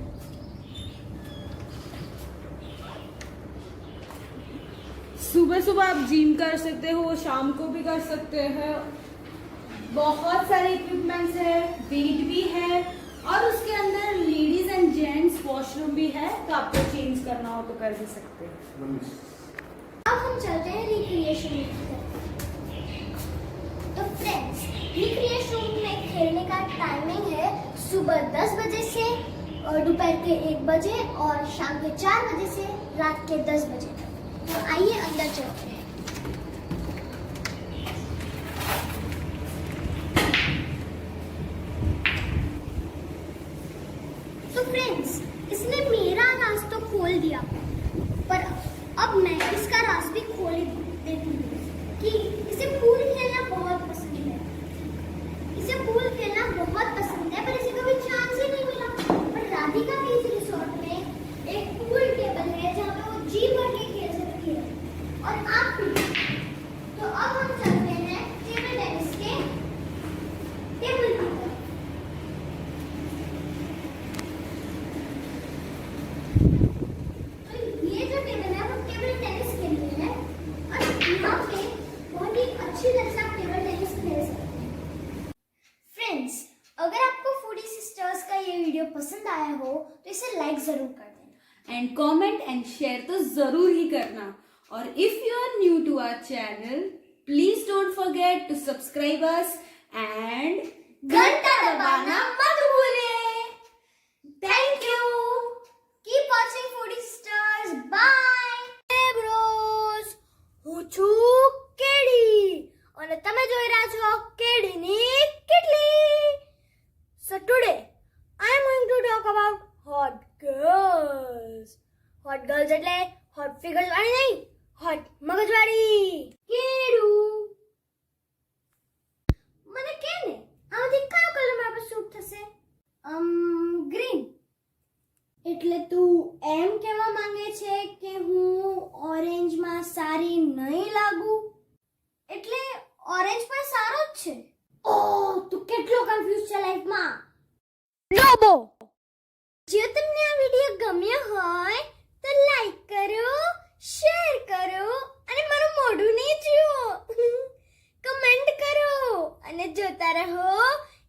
Speaker 1: सुबह सुबह आप जिम कर सकते हो, शाम को भी कर सकते हैं। बहुत सारे इक्विपमेंट्स है, वेट भी है और उसके अंदर लेडीज एंड जेंट्स वॉशरूम भी है, तो आपको चेंज करना हो तो कर भी सकते हैं।
Speaker 2: अब हम चलते हैं रिक्रिएशन रूम की तरफ। तो फ्रेंड्स, रिक्रिएशन रूम में खेलने का सुबह 10 बजे से और दोपहर के 1 बजे और शाम के 4 बजे से रात के 10 बजे तक। तो आइए अंदर चलते हैं। तो फ्रेंड्स, इसने मेरा राज तो खोल दिया, पर अब मैं इसका राज भी खोल देती हूँ कि इसे पूल खेलना बहुत पसंद है। इसे पूल खेलना बहुत पसंद है, पर इसे कभी चांस ही नहीं मिला। पर राधिका के इस रिसोर्ट में एक पूल टेबल है जहाँ पे वो जी भर के खेल सकती है, और आप भी। तो अब हम चलते हैं टेबल टेनिस के टेबल की तरफ। तो ये जो टेबल है वो टेबल टेनिस के लिए है, और यहाँ पे बहुत ही अच्छी तरह से आप टेबल टेनिस खेल सकते हैं। फ्रेंड्स, अगर आपको फूडी सिस्टर्स का ये वीडियो पसंद आया हो तो इसे लाइक जरूर कर देना,
Speaker 1: एंड कमेंट एंड शेयर तो जरूर ही करना। और if you are new to our channel, please don't forget to subscribe us and
Speaker 2: घंटा दबाना
Speaker 1: मत भूलिए। Thank you.
Speaker 2: Keep watching foodie sisters. Bye. Hey bros, હું છું કેડી અને તમે જોઈ રહ્યા છો કેડીની કેટલી. So today I am going to talk about hot girls. Hot girls એટલે hot figures વાળી નહીં, hot મગજવાળી. કેડું મને કે ને આમાંથી કયો કલર મારા પર સૂટ થશે? ગ્રીન. એટલે તું એમ કહેવા માંગે છે કે હું ઓરેન્જમાં સારી નહીં લાગુ? એટલે ઓરેન્જ પણ સારો જ છે. ઓહ, તું કેટલો કન્ફ્યુઝ છે લાઈફમાં. લોબો, જો તમને આ વિડિયો ગમ્યો હોય તો લાઈક કરો, શેર કરો અને મારું મોઢું નહીં જુઓ. કમેન્ટ કરો અને જોતા રહો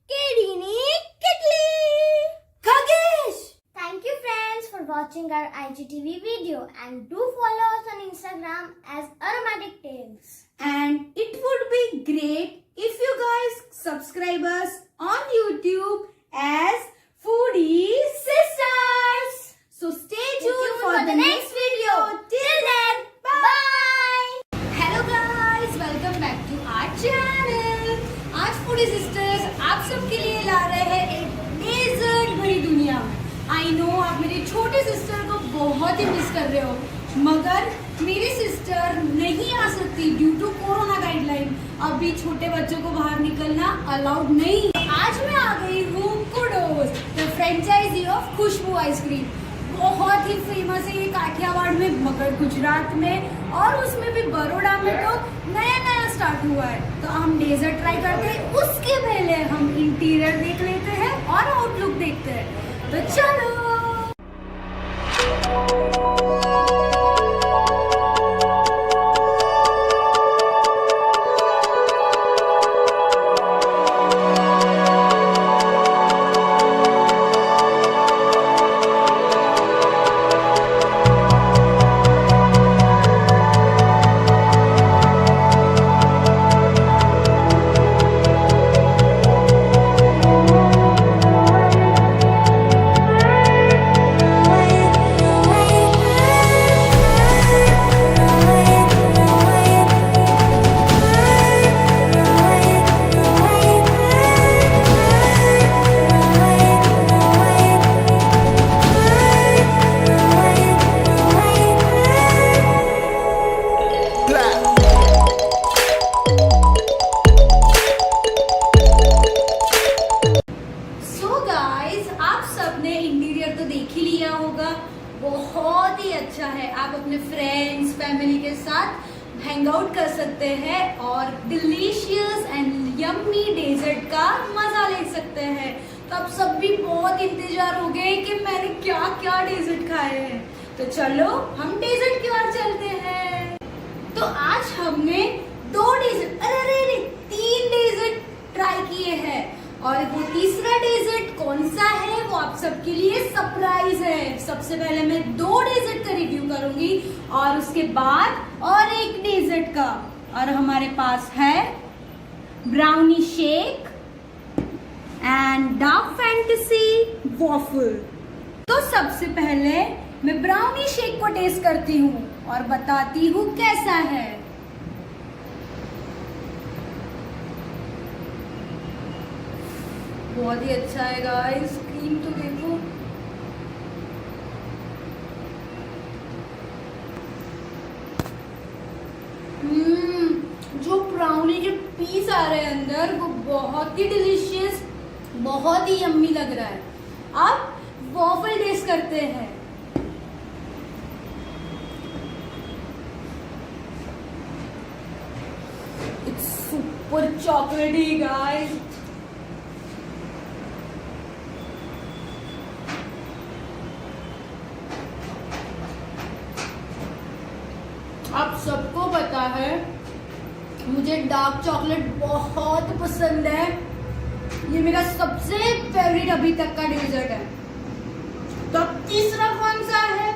Speaker 2: કેડીની કેટલી. ખગેશ. Thank you friends for watching our IGTV video, and do follow us on Instagram as Aromatic Tales.
Speaker 1: And it would be great if you guys subscribe us on YouTube as Foodie Sisters. So stay tuned for the next video. Till then, bye. Hello guys, welcome back to our channel. आज Foodie Sisters आप सबके लिए ला रहे हैं एक desert भरी दुनिया। I know आप मेरी छोटी सिस्टर को बहुत ही मिस कर रहे हो, मगर मेरी सिस्टर नहीं आ सकती ड्यू टू कोरोना गाइडलाइन। अभी छोटे बच्चों को बाहर निकलना अलाउड नहीं। आज मैं आ गई हूँ Kudos, the franchisee of Khushbu ice cream. बहुत ही फेमस है ये काठियावाड़ में, मगर गुजरात में और उसमें भी बड़ौदा में तो नया नया स्टार्ट हुआ है। तो हम डेजर्ट ट्राई करते हैं, उसके पहले हम इंटीरियर देख लेते हैं और आउटलुक देखते हैं। तो चलो। बहुत ही अच्छा है। आप अपने फ्रेंड्स फैमिली के साथ हैंग आउट कर सकते हैं और डिलीशियस एंड यम्मी डेजर्ट का मजा ले सकते हैं। तो आप सब भी बहुत इंतजार हो गए कि मैंने क्या क्या डेजर्ट खाए हैं। तो चलो हम डेजर्ट की ओर चलते हैं। तो आज हमने 2 डेजर्ट, अरे 3 डेजर्ट ट्राई किए हैं और वो तीसरा डेजर्ट कौन सा है वो आप सबके लिए सरप्राइज है। सबसे पहले मैं 2 डेजर्ट का रिव्यू करूंगी और उसके बाद और एक डेजर्ट का। और हमारे पास है ब्राउनी शेक एंड डार्क फैंटी फैंटेसी वॉफल। तो सबसे पहले मैं ब्राउनी शेक को टेस्ट करती हूँ और बताती हूँ कैसा है। बहुत ही अच्छा है गाइस, क्रीम तो देखो। जो ब्राउनी के पीस आ रहे हैं अंदर वो बहुत ही डिलीशियस, बहुत ही यम्मी लग रहा है। अब वॉफल टेस्ट करते हैं। इट्स सुपर चॉकलेटी गाइस। आप सबको पता है मुझे डार्क चॉकलेट बहुत पसंद है। ये मेरा सबसे फेवरेट अभी तक का डेजर्ट है। तो अब तीसरा कौन सा है,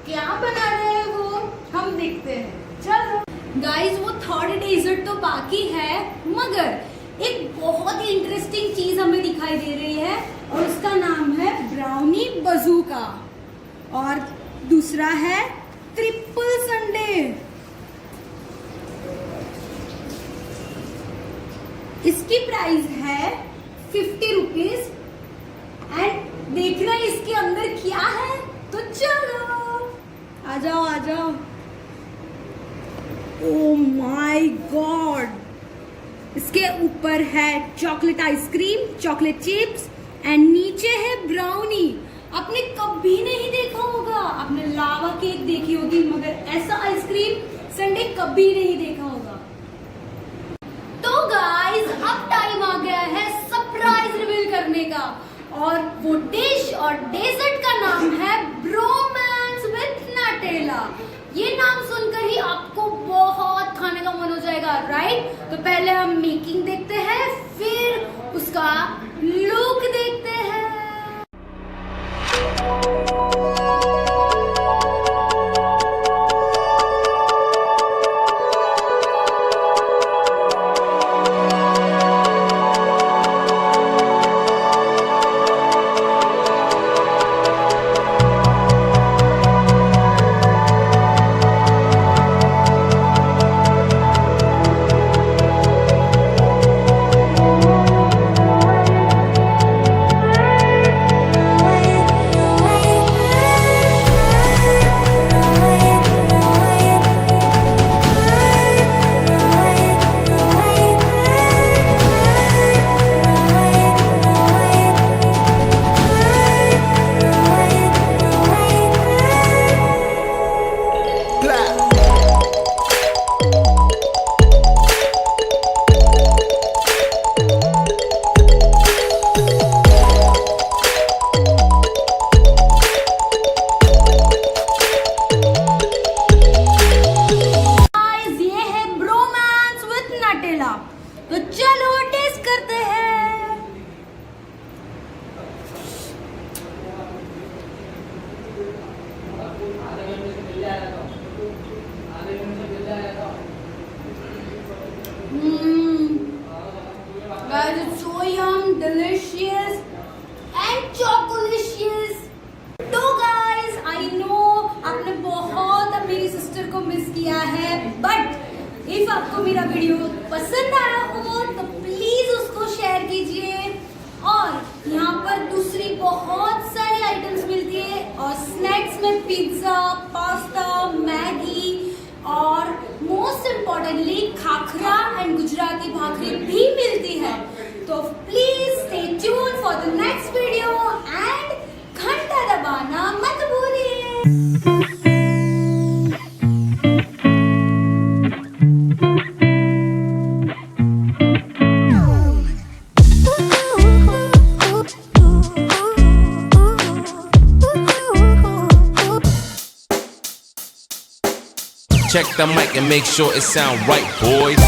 Speaker 1: क्या बना रहे हैं वो, हम देखते हैं। चलो गाइस, वो थर्ड डेजर्ट तो बाकी है, मगर एक बहुत ही इंटरेस्टिंग चीज हमें दिखाई दे रही है और उसका नाम है ब्राउनी बजूका और दूसरा है ट्रिपल संडे। इसकी प्राइस है 50 रुपीज एंड देखना इसके अंदर क्या है। तो चलो आ जाओ आ जाओ। ओ माय गॉड, इसके ऊपर है chocolate ice cream, chocolate chips and नीचे है ब्राउनी। आपने कभी नहीं देखा होगा, आपने लावा केक देखी होगी मगर ऐसा आइसक्रीम संडे कभी नहीं देखा होगा। तो गाइस, अब टाइम आ गया है सरप्राइज रिवील करने का और वो डिश और डेजर्ट का नाम है ब्रोमांस विद नटेला। ये नाम सुनकर ही आपको बहुत खाने का मन हो जाएगा, राइट? तो पहले हम मेकिंग देखते हैं, फिर उसका लुक देखते हैं। तो चलो टेस्ट करते हैं। Guys, it's so yum, delicious and chocolicious. तो guys, I know आपने बहुत मेरी सिस्टर को मिस किया है, बट इफ आपको मेरा वीडियो पसंद आया हो तो प्लीज उसको शेयर कीजिए। और यहाँ पर दूसरी बहुत सारी आइटम्स मिलती है और स्नैक्स में पिज्जा, पास्ता, मैगी और most importantly khakhra and Gujarati bhakri भी मिलती है। तो please stay tune for the next video and घंटा दबाना मत भूलिए।
Speaker 3: Check the mic and make sure it sound right, boys.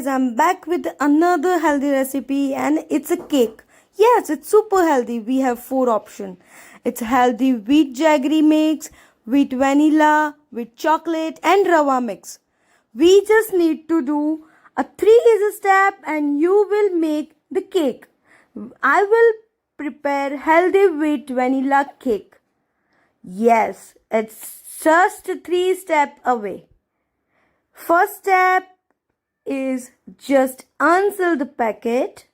Speaker 1: guys, I'm back with another healthy recipe and it's a cake. Yes, it's super healthy. We have 4 options. It's healthy wheat jaggery mix, wheat vanilla, wheat chocolate and rava mix. We just need to do a 3 easy step and you will make the cake. I will prepare healthy wheat vanilla cake. Yes, it's just 3 steps away. First step is just unseal the packet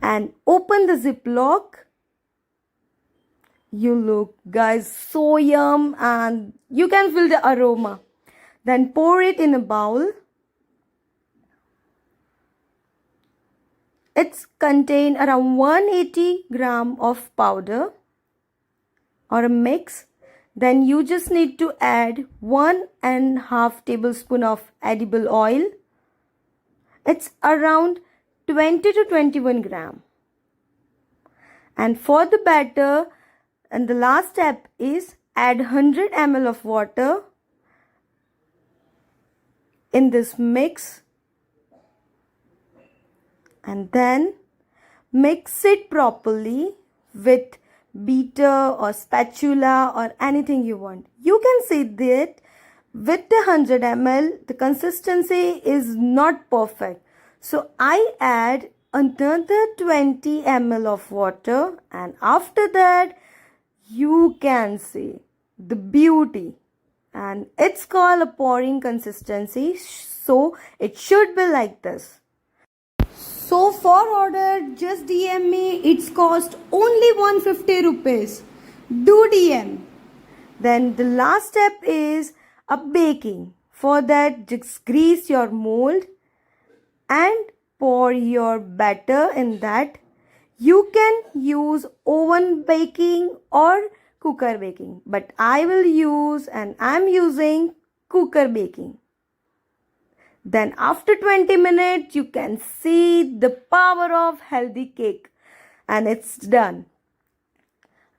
Speaker 1: and open the ziploc. You look guys so yum and you can feel the aroma. Then pour it in a bowl. It's contain around 180 gram of powder or a mix. Then you just need to add 1.5 tablespoon of edible oil. It's around 20 to 21 gram. And for the batter, and the last step is add 100 ml of water in this mix. And then mix it properly with beater or spatula or anything you want. You can see that with the 100 ml the consistency is not perfect. So I add another 20 ml of water and after that you can see the beauty and it's called a pouring consistency. So it should be like this. So for order, just DM me. It's cost only 150 rupees. Do DM. Then the last step is a baking. For that, just grease your mold and pour your batter in that. You can use oven baking or cooker baking. But I will use and I'm using cooker baking. Then after 20 minutes, you can see the power of healthy cake. And it's done.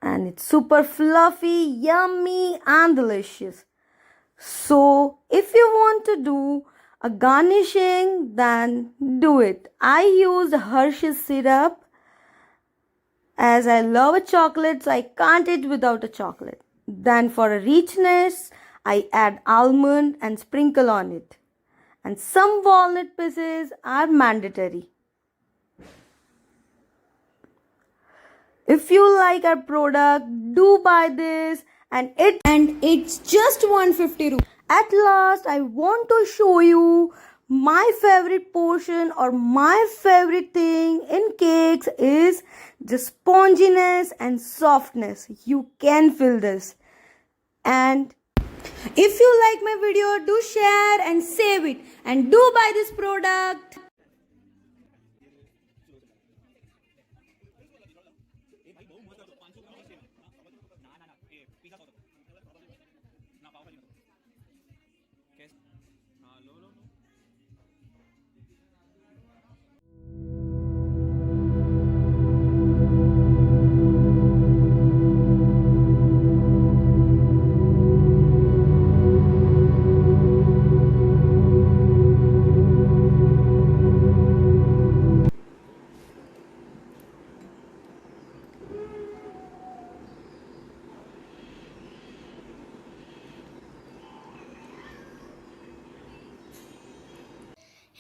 Speaker 1: And it's super fluffy, yummy and delicious. So if you want to do a garnishing, then do it. I used Hershey's syrup as I love a chocolate, so I can't eat without a chocolate. Then for a richness, I add almond and sprinkle on it. And some walnut pieces are mandatory. If you like our product, do buy this and it's just 150 rupees. At last, I want to show you my favorite portion or my favorite thing in cakes is the sponginess and softness. You can feel this. And if you like my video, do share and save it and do buy this product.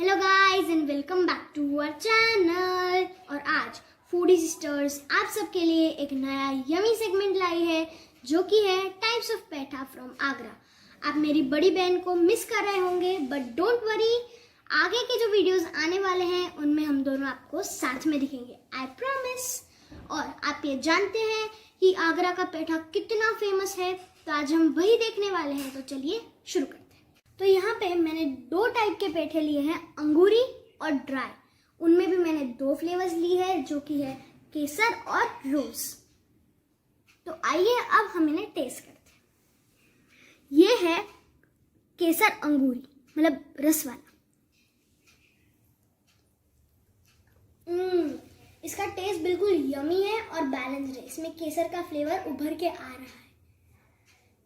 Speaker 2: Hello guys and welcome back to our channel. और आज foodie sisters आप सबके लिए एक नया yummy segment लाई है जो कि है types of petha from Agra. आप मेरी बड़ी बहन को मिस कर रहे होंगे बट डोंट वरी, आगे के जो वीडियोस आने वाले हैं उनमें हम दोनों आपको साथ में दिखेंगे, आई प्रॉमिस। और आप ये जानते हैं कि आगरा का पेठा कितना फेमस है, तो आज हम वही देखने वाले हैं। तो चलिए शुरू करते हैं। तो यहाँ पे मैंने 2 टाइप के पेठे लिए हैं, अंगूरी और ड्राई। उनमें भी मैंने 2 फ्लेवर्स ली है जो कि है केसर और रोज। तो आइए अब हम इन्हें टेस्ट करते हैं। ये है केसर अंगूरी, मतलब रस वाला। इसका टेस्ट बिल्कुल यमी है और बैलेंस्ड है। इसमें केसर का फ्लेवर उभर के आ रहा है।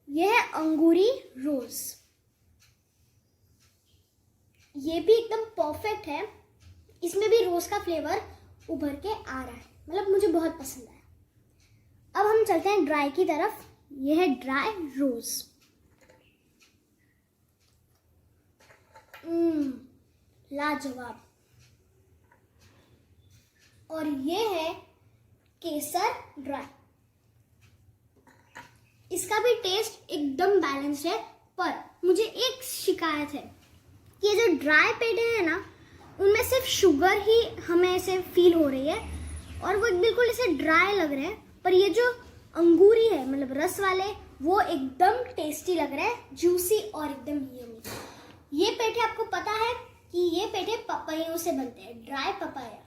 Speaker 2: यह है अंगूरी रोज। ये भी एकदम परफेक्ट है। इसमें भी रोज का फ्लेवर उभर के आ रहा है, मतलब मुझे बहुत पसंद आया। अब हम चलते हैं ड्राई की तरफ। ये है ड्राई रोज। लाजवाब। और ये है केसर ड्राई। इसका भी टेस्ट एकदम बैलेंस्ड है, पर मुझे एक शिकायत है कि ये जो ड्राई पेठे हैं ना, उनमें सिर्फ शुगर ही हमें ऐसे फील हो रही है और वो बिल्कुल ऐसे ड्राई लग रहे हैं। पर ये जो अंगूरी है, मतलब रस वाले, वो एकदम टेस्टी लग रहे हैं, जूसी और एकदम यम्मी। ये पेठे आपको पता है कि ये पेठे पपाइयों से बनते हैं, ड्राई पपाया।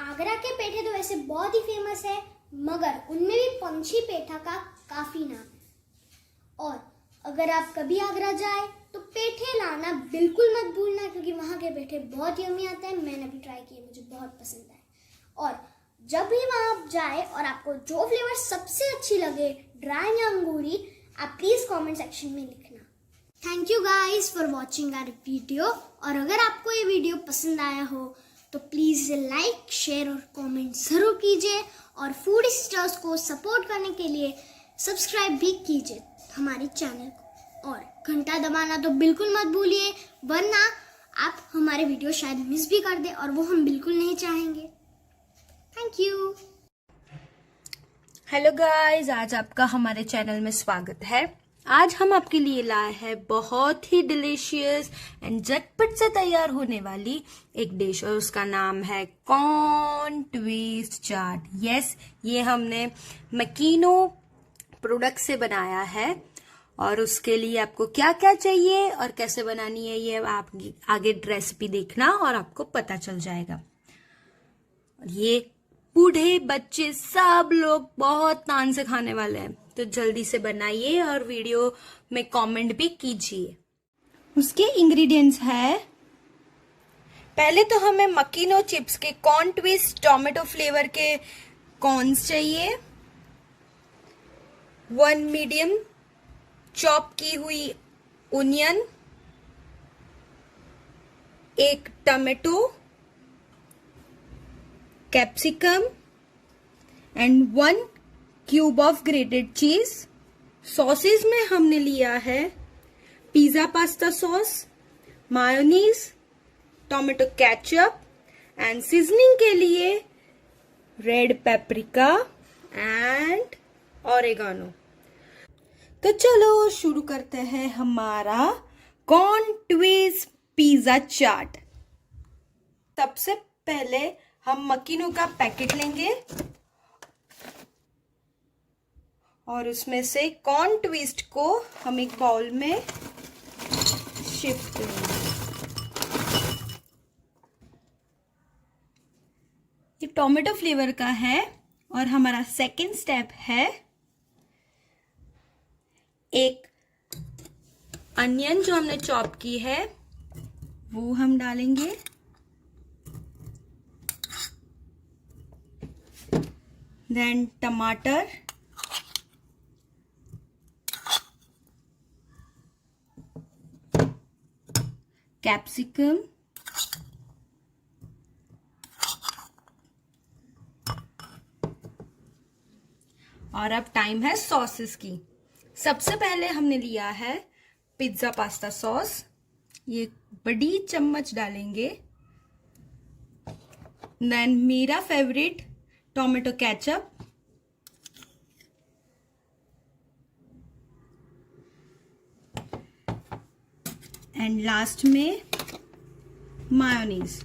Speaker 2: आगरा के पेठे तो वैसे बहुत ही फेमस है, मगर उनमें भी पंछी पेठा का काफी नाम है। और अगर आप कभी आगरा जाए तो पेठे लाना बिल्कुल मत भूलना, क्योंकि वहाँ के पेठे बहुत यम्मी आते हैं। मैंने भी ट्राई किए, मुझे बहुत पसंद आए। और जब भी वहाँ आप जाए और आपको जो फ्लेवर सबसे अच्छी लगे, ड्राई या अंगूरी, आप प्लीज कमेंट सेक्शन में लिखना। Thank you guys for watching our video. और अगर आपको ये वीडियो पसंद आया हो तो प्लीज लाइक, शेयर और कमेंट जरूर कीजिए। और फूड स्टार्स को सपोर्ट करने के लिए सब्सक्राइब भी कीजिए हमारे चैनल को, और घंटा दबाना तो बिल्कुल मत भूलिए, वरना आप हमारे वीडियो शायद मिस भी कर दें और वो हम बिल्कुल नहीं चाहेंगे। Thank you.
Speaker 1: हेलो गाइस, आज आपका हमारे चैनल में स्वागत है। आज हम आपके लिए लाए हैं बहुत ही डिलीशियस एंड झटपट से तैयार होने वाली एक डिश, और उसका नाम है कॉर्न ट्विस्ट चाट। यस, ये हमने मकीनो प्रोडक्ट से बनाया है। और उसके लिए आपको क्या क्या चाहिए और कैसे बनानी है, ये आप आगे रेसिपी देखना और आपको पता चल जाएगा। ये बूढ़े बच्चे सब लोग बहुत तान से खाने वाले हैं, तो जल्दी से बनाइए और वीडियो में कमेंट भी कीजिए। उसके इंग्रेडिएंट्स है, पहले तो हमें मकीनो चिप्स के कॉर्न ट्विस्ट टोमेटो फ्लेवर के कॉर्न्स चाहिए, 1 मीडियम चॉप की हुई onion, 1 tomato, capsicum and 1 cube of grated cheese. Sauces में हमने लिया है pizza pasta sauce, mayonnaise, tomato ketchup and seasoning के लिए रेड पेपरिका एंड ऑरेगानो। तो चलो शुरू करते हैं हमारा कॉर्न ट्विस्ट पिज्जा चाट। सबसे पहले हम मकीनो का पैकेट लेंगे और उसमें से कॉर्न ट्विस्ट को हम एक बाउल में शिफ्ट करेंगे। ये टोमेटो फ्लेवर का है। और हमारा सेकंड स्टेप है, एक अनियन जो हमने चॉप की है वो हम डालेंगे, देन टमाटर, कैप्सिकम, और अब टाइम है सॉसेस की। सबसे पहले हमने लिया है पिज्जा पास्ता सॉस, ये बड़ी चम्मच डालेंगे। देन मेरा favourite tomato ketchup, and last में मायोनीज।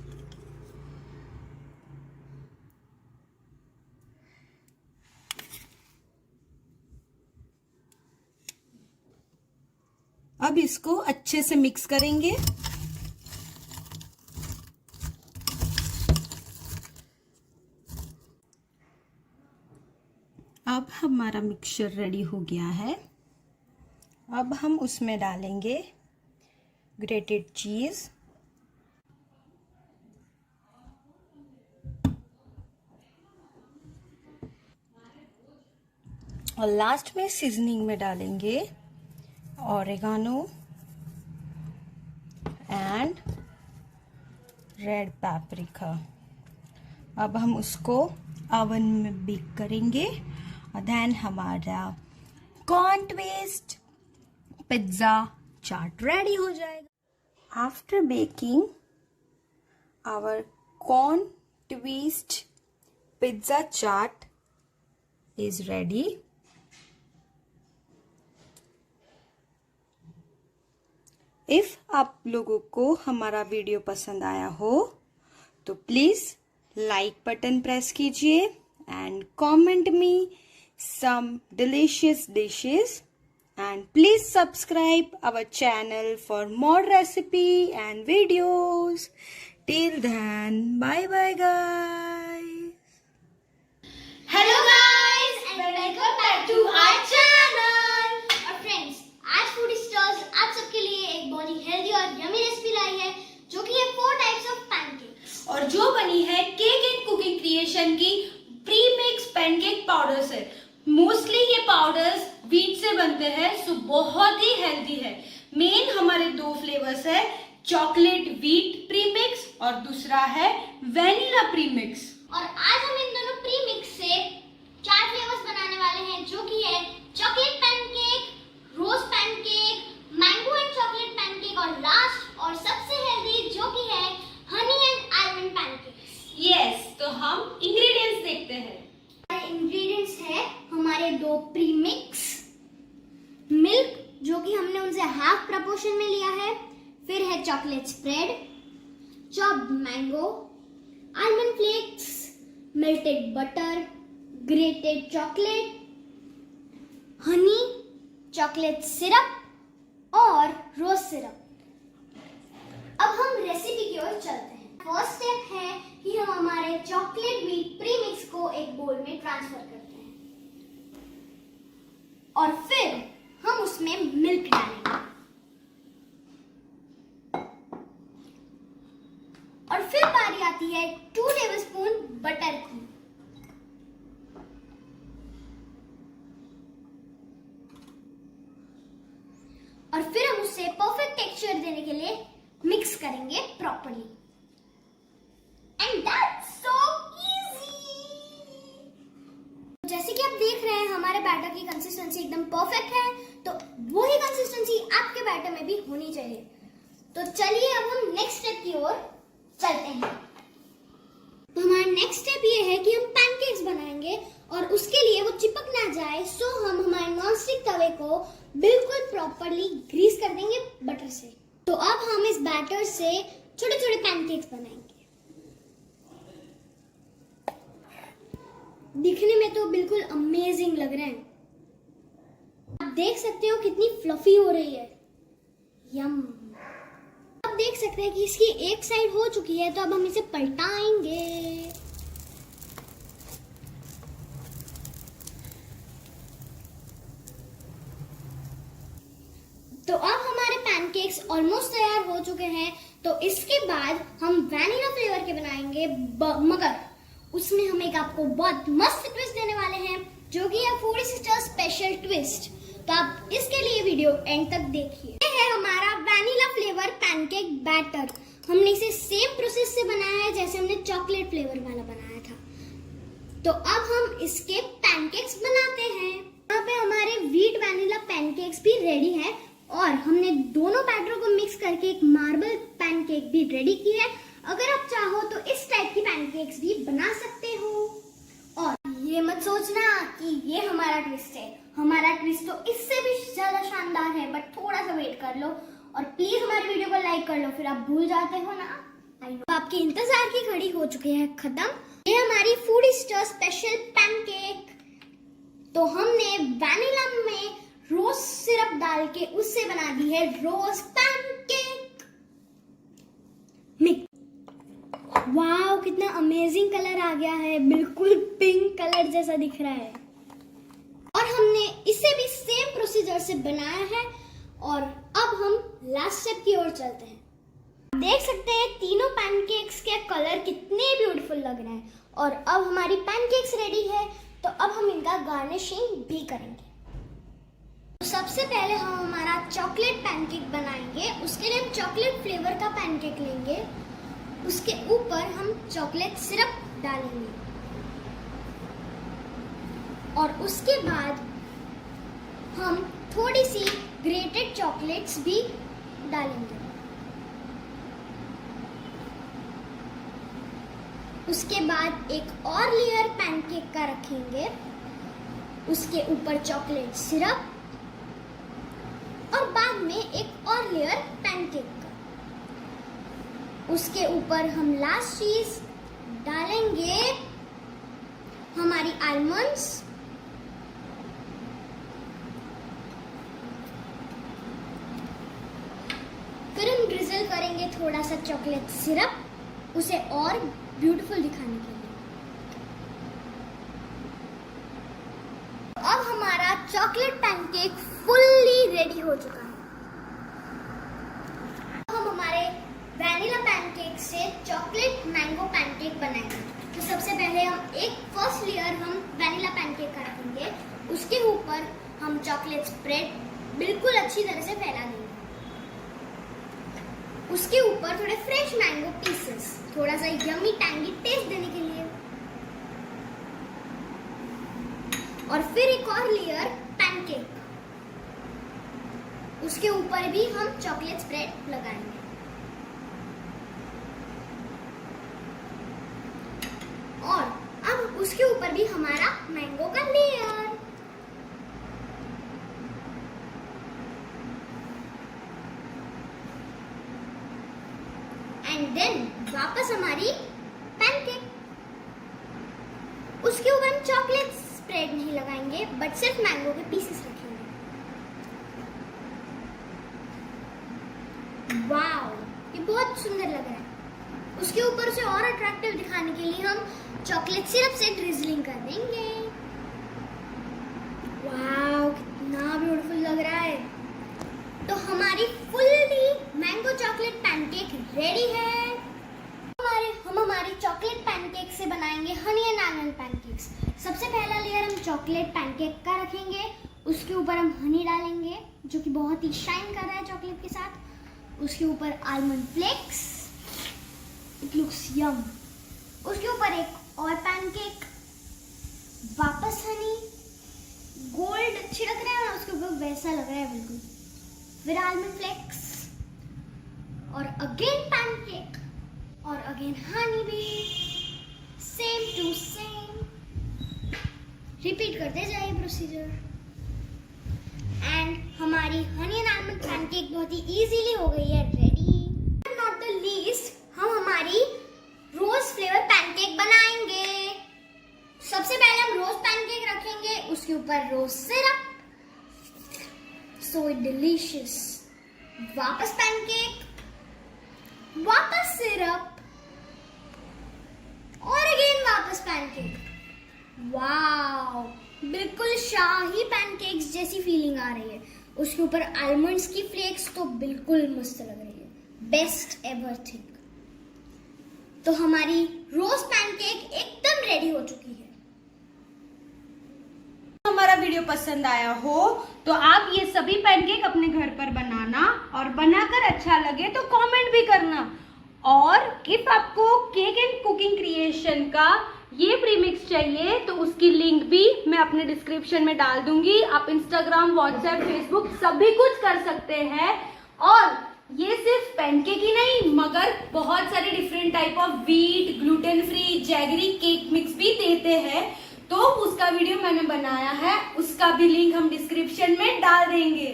Speaker 1: अब इसको अच्छे से मिक्स करेंगे। अब हमारा मिक्सचर रेडी हो गया है। अब हम उसमें डालेंगे ग्रेटेड चीज, और लास्ट में सीजनिंग में डालेंगे ऑरेगानो एंड रेड पैप्रिका। अब हम उसको ओवन में बेक करेंगे और देन हमारा corn twist pizza chaat ready हो जाएगा। After baking our corn twist pizza chaat is ready. If आप लोगों को हमारा वीडियो पसंद आया हो तो प्लीज लाइक बटन प्रेस कीजिए and comment me some delicious dishes and please subscribe our channel for more recipe and videos. Till then bye bye guys.
Speaker 2: Hello guys and welcome back to our channel. और friends, आज food stores आप सबके लिए एक बहुत ही healthy और yummy recipe लाई है जो कि है 4 टाइप्स ऑफ पैनकेक्स
Speaker 1: और जो बनी है केक एंड कुकिंग क्रिएशन की प्री मिक्स पैनकेक पाउडर से। मोस्टली ये पाउडर्स व्हीट से बनते हैं, सो बहुत ही हेल्दी है। मेन हमारे 2 फ्लेवर्स है, चॉकलेट व्हीट प्री मिक्स और दूसरा है वेनिला प्री मिक्स।
Speaker 2: और आज हम इन दोनों प्री मिक्स से 4 फ्लेवर्स बनाने वाले हैं जो कि है chocolate pancake, rose pancake, mango and chocolate pancake और लास्ट और सबसे हेल्दी जो कि है honey and almond pancakes.
Speaker 1: Yes, तो हम इंग्रेडिएंट्स देखते हैं।
Speaker 2: इंग्रेडिएंट्स है हमारे 2 प्री मिक्स, मिल्क जो कि हमने उनसे हाफ प्रपोर्शन में लिया है, फिर है chocolate spread, chopped mango, almond flakes, melted butter, grated chocolate, honey, chocolate syrup और रोज सिरप। अब हम रेसिपी की ओर चलते हैं। फर्स्ट स्टेप है कि हम हमारे चॉकलेट व्हीट प्री मिक्स को एक बोल में ट्रांसफर करते हैं और फिर हम उसमें मिल्क डालेंगे और फिर बारी आती है 2 टेबलस्पून बटर की। और फिर हम उसे परफेक्ट टेक्सचर देने के लिए मिक्स करेंगे properly. And that's so easy. जैसे कि आप देख रहे हैं हमारे बैटर की कंसिस्टेंसी एकदम परफेक्ट है, तो वही कंसिस्टेंसी आपके बैटर में भी होनी चाहिए। तो चलिए अब हम नेक्स्ट स्टेप की ओर चलते हैं। तो हमारा नेक्स्ट स्टेप ये है कि हम पैनकेक्स बनाएंगे और उसके लिए वो चिपक ना जाए, सो हम हमारे नॉनस्टिक तवे को बिल्कुल प्रॉपर्ली ग्रीस कर देंगे बटर से। तो अब हम इस बैटर से छोटे छोटे पैनकेक्स बनाएंगे। दिखने में तो बिल्कुल अमेजिंग लग रहे हैं। आप देख सकते हो कितनी फ्लफी हो रही है। यम। आप देख सकते हैं कि इसकी एक साइड हो चुकी है, तो अब हम इसे पलटाएंगे। तो अब हमारे पैनकेक्स ऑलमोस्ट तैयार हो चुके हैं। तो इसके बाद हम वैनिला फ्लेवर के बनाएंगे, मगर उसमें हम एक आपको बहुत मस्त ट्विस्ट देने वाले हैं जो कि है फूडी सिस्टर स्पेशल ट्विस्ट। तो आप इसके लिए वीडियो एंड तक देखिए। ये है हमारा वैनिला फ्लेवर पैनकेक बैटर। हमने इसे सेम प्रोसेस से बनाया है जैसे हमने चॉकलेट फ्लेवर वाला बनाया था। तो अब हम इसके पैनकेक्स बनाते हैं। यहाँ पे हमारे व्हीट वैनिला पैनकेक्स भी रेडी है और हमने दोनों बैटर को मिक्स करके एक मार्बल पैनकेक भी रेडी की है। अगर आप चाहो तो इस टाइप की पैनकेक्स भी बना सकते हो। और ये मत सोचना कि ये हमारा ट्विस्ट है। हमारा ट्विस्ट तो इससे भी ज्यादा शानदार है, बट थोड़ा सा वेट कर लो और प्लीज हमारे वीडियो को लाइक कर लो, फिर आप भूल जाते हो ना। आपके इंतजार की घड़ी हो चुकी है खत्म। ये हमारी फूडी स्टर स्पेशल पैनकेक। तो हमने वैनिला में रोज सिरप डाल के उससे बना दी है रोज पैनकेक मिक्स। वाओ, कितना अमेजिंग कलर आ गया है, बिल्कुल पिंक कलर जैसा दिख रहा है। और हमने इसे भी सेम प्रोसीजर से बनाया है। और अब हम लास्ट स्टेप की ओर चलते हैं। देख सकते हैं तीनों पैनकेक्स के कलर कितने ब्यूटीफुल लग रहे हैं। और अब हमारी पैनकेक्स रेडी है, तो अब हम इनका गार्निशिंग भी करेंगे। तो सबसे पहले हम हमारा चॉकलेट पैनकेक बनाएंगे। उसके लिए हम चॉकलेट फ्लेवर का पैनकेक लेंगे। उसके ऊपर हम चॉकलेट सिरप डालेंगे और उसके बाद हम थोड़ी सी ग्रेटेड चॉकलेट्स भी डालेंगे। उसके बाद एक और लेयर पैनकेक का रखेंगे, उसके ऊपर चॉकलेट सिरप और बाद में एक और लेयर पैनकेक का। उसके ऊपर हम लास्ट चीज डालेंगे हमारी आलमंड्स, फिर हम ड्रिजल करेंगे थोड़ा सा चॉकलेट सिरप, उसे और ब्यूटीफुल दिखाने के लिए। अब हमारा चॉकलेट पैनकेक फुल्ली रेडी हो चुका है। हम हमारे वैनिला पैनकेक से चॉकलेट मैंगो पैनकेक बनाएंगे। तो सबसे पहले हम एक फर्स्ट लेयर हम वैनिला पैनकेक का रखेंगे, उसके ऊपर हम चॉकलेट स्प्रेड बिल्कुल अच्छी तरह से फैला देंगे। उसके ऊपर थोड़े फ्रेश मैंगो पीसेस, थोड़ा सा यम्मी टैंगी टेस्ट देने के लिए, और फिर एक और लेयर पैनकेक, उसके ऊपर भी हम चॉकलेट स्प्रेड लगाएंगे। और अब उसके ऊपर भी हमारा मैंगो का लेयर। एंड देन वापस हमारी पैनकेक, उसके ऊपर हम चॉकलेट स्प्रेड नहीं लगाएंगे बट सिर्फ मैंगो के पीसेस रखेंगे। वाओ, ये बहुत सुंदर लग रहा है। उसके ऊपर से और अट्रैक्टिव दिखाने के लिए हम चॉकलेट सिरप से ड्रिजलिंग कर देंगे। वाओ, कितना ब्यूटीफुल लग रहा है। तो हमारी fully mango chocolate pancake ready है। हम हमारी चॉकलेट पैनकेक से बनाएंगे हनी एंड आलमंड पैनकेक्स। सबसे पहला लेयर हम चॉकलेट पैनकेक का रखेंगे, उसके ऊपर हम हनी डालेंगे जो कि बहुत ही शाइन कर रहा है चॉकलेट के साथ। उसके ऊपर आलमंड फ्लेक्स, इट लुक्स यम। उसके ऊपर एक और पैनकेक, वापस हनी, गोल्ड छिड़क रहा है और उसके ऊपर वैसा लग रहा है बिल्कुल, फिर आलमंड फ्लेक्स और अगेन पैनकेक और अगेन हनी भी, सेम टू सेम रिपीट करते जाइए प्रोसीजर। एंड हमारी हनी एंड आलमंड पैनकेक बहुत ही इजीली हो गई है ready. But not the least, हम हमारी रोज फ्लेवर पैनकेक बनाएंगे। सबसे पहले हम रोज पैनकेक रखेंगे, उसके ऊपर रोज सिरप, सो डिलीशियस। वापस पैनकेक, वापस सिरप और अगेन वापस पैनकेक। वाओ, बिल्कुल शाही पैनकेक्स जैसी फीलिंग आ रही है। उसके ऊपर आलमंड्स की फ्लेक्स तो बिल्कुल मस्त लग रही है, बेस्ट एवर थिंग। तो हमारी रोज पैनकेक एकदम रेडी हो चुकी है।
Speaker 1: हमारा वीडियो पसंद आया हो तो आप ये सभी पैनकेक अपने घर पर बनाना और बनाकर अच्छा लगे तो कमेंट भी करना। और इफ आपको केक एंड कुकिंग क्रिएशन का ये प्रीमिक्स चाहिए तो उसकी लिंक भी मैं अपने डिस्क्रिप्शन में डाल दूंगी। आप इंस्टाग्राम, व्हाट्सएप, फेसबुक सभी कुछ कर सकते हैं। और ये सिर्फ पैनकेक ही नहीं मगर बहुत सारे different type of wheat, gluten free, jaggery cake mix भी देते हैं। तो उसका वीडियो मैंने बनाया है, उसका भी लिंक हम डिस्क्रिप्शन में डाल देंगे।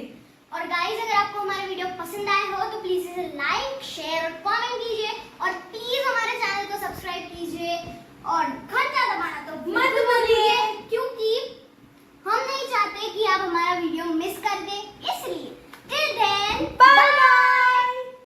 Speaker 2: और गाइस, अगर आपको हमारा वीडियो पसंद आया हो तो प्लीज इसे लाइक, शेयर और कमेंट कीजिए और प्लीज हमारे चैनल को सब्सक्राइब कीजिए और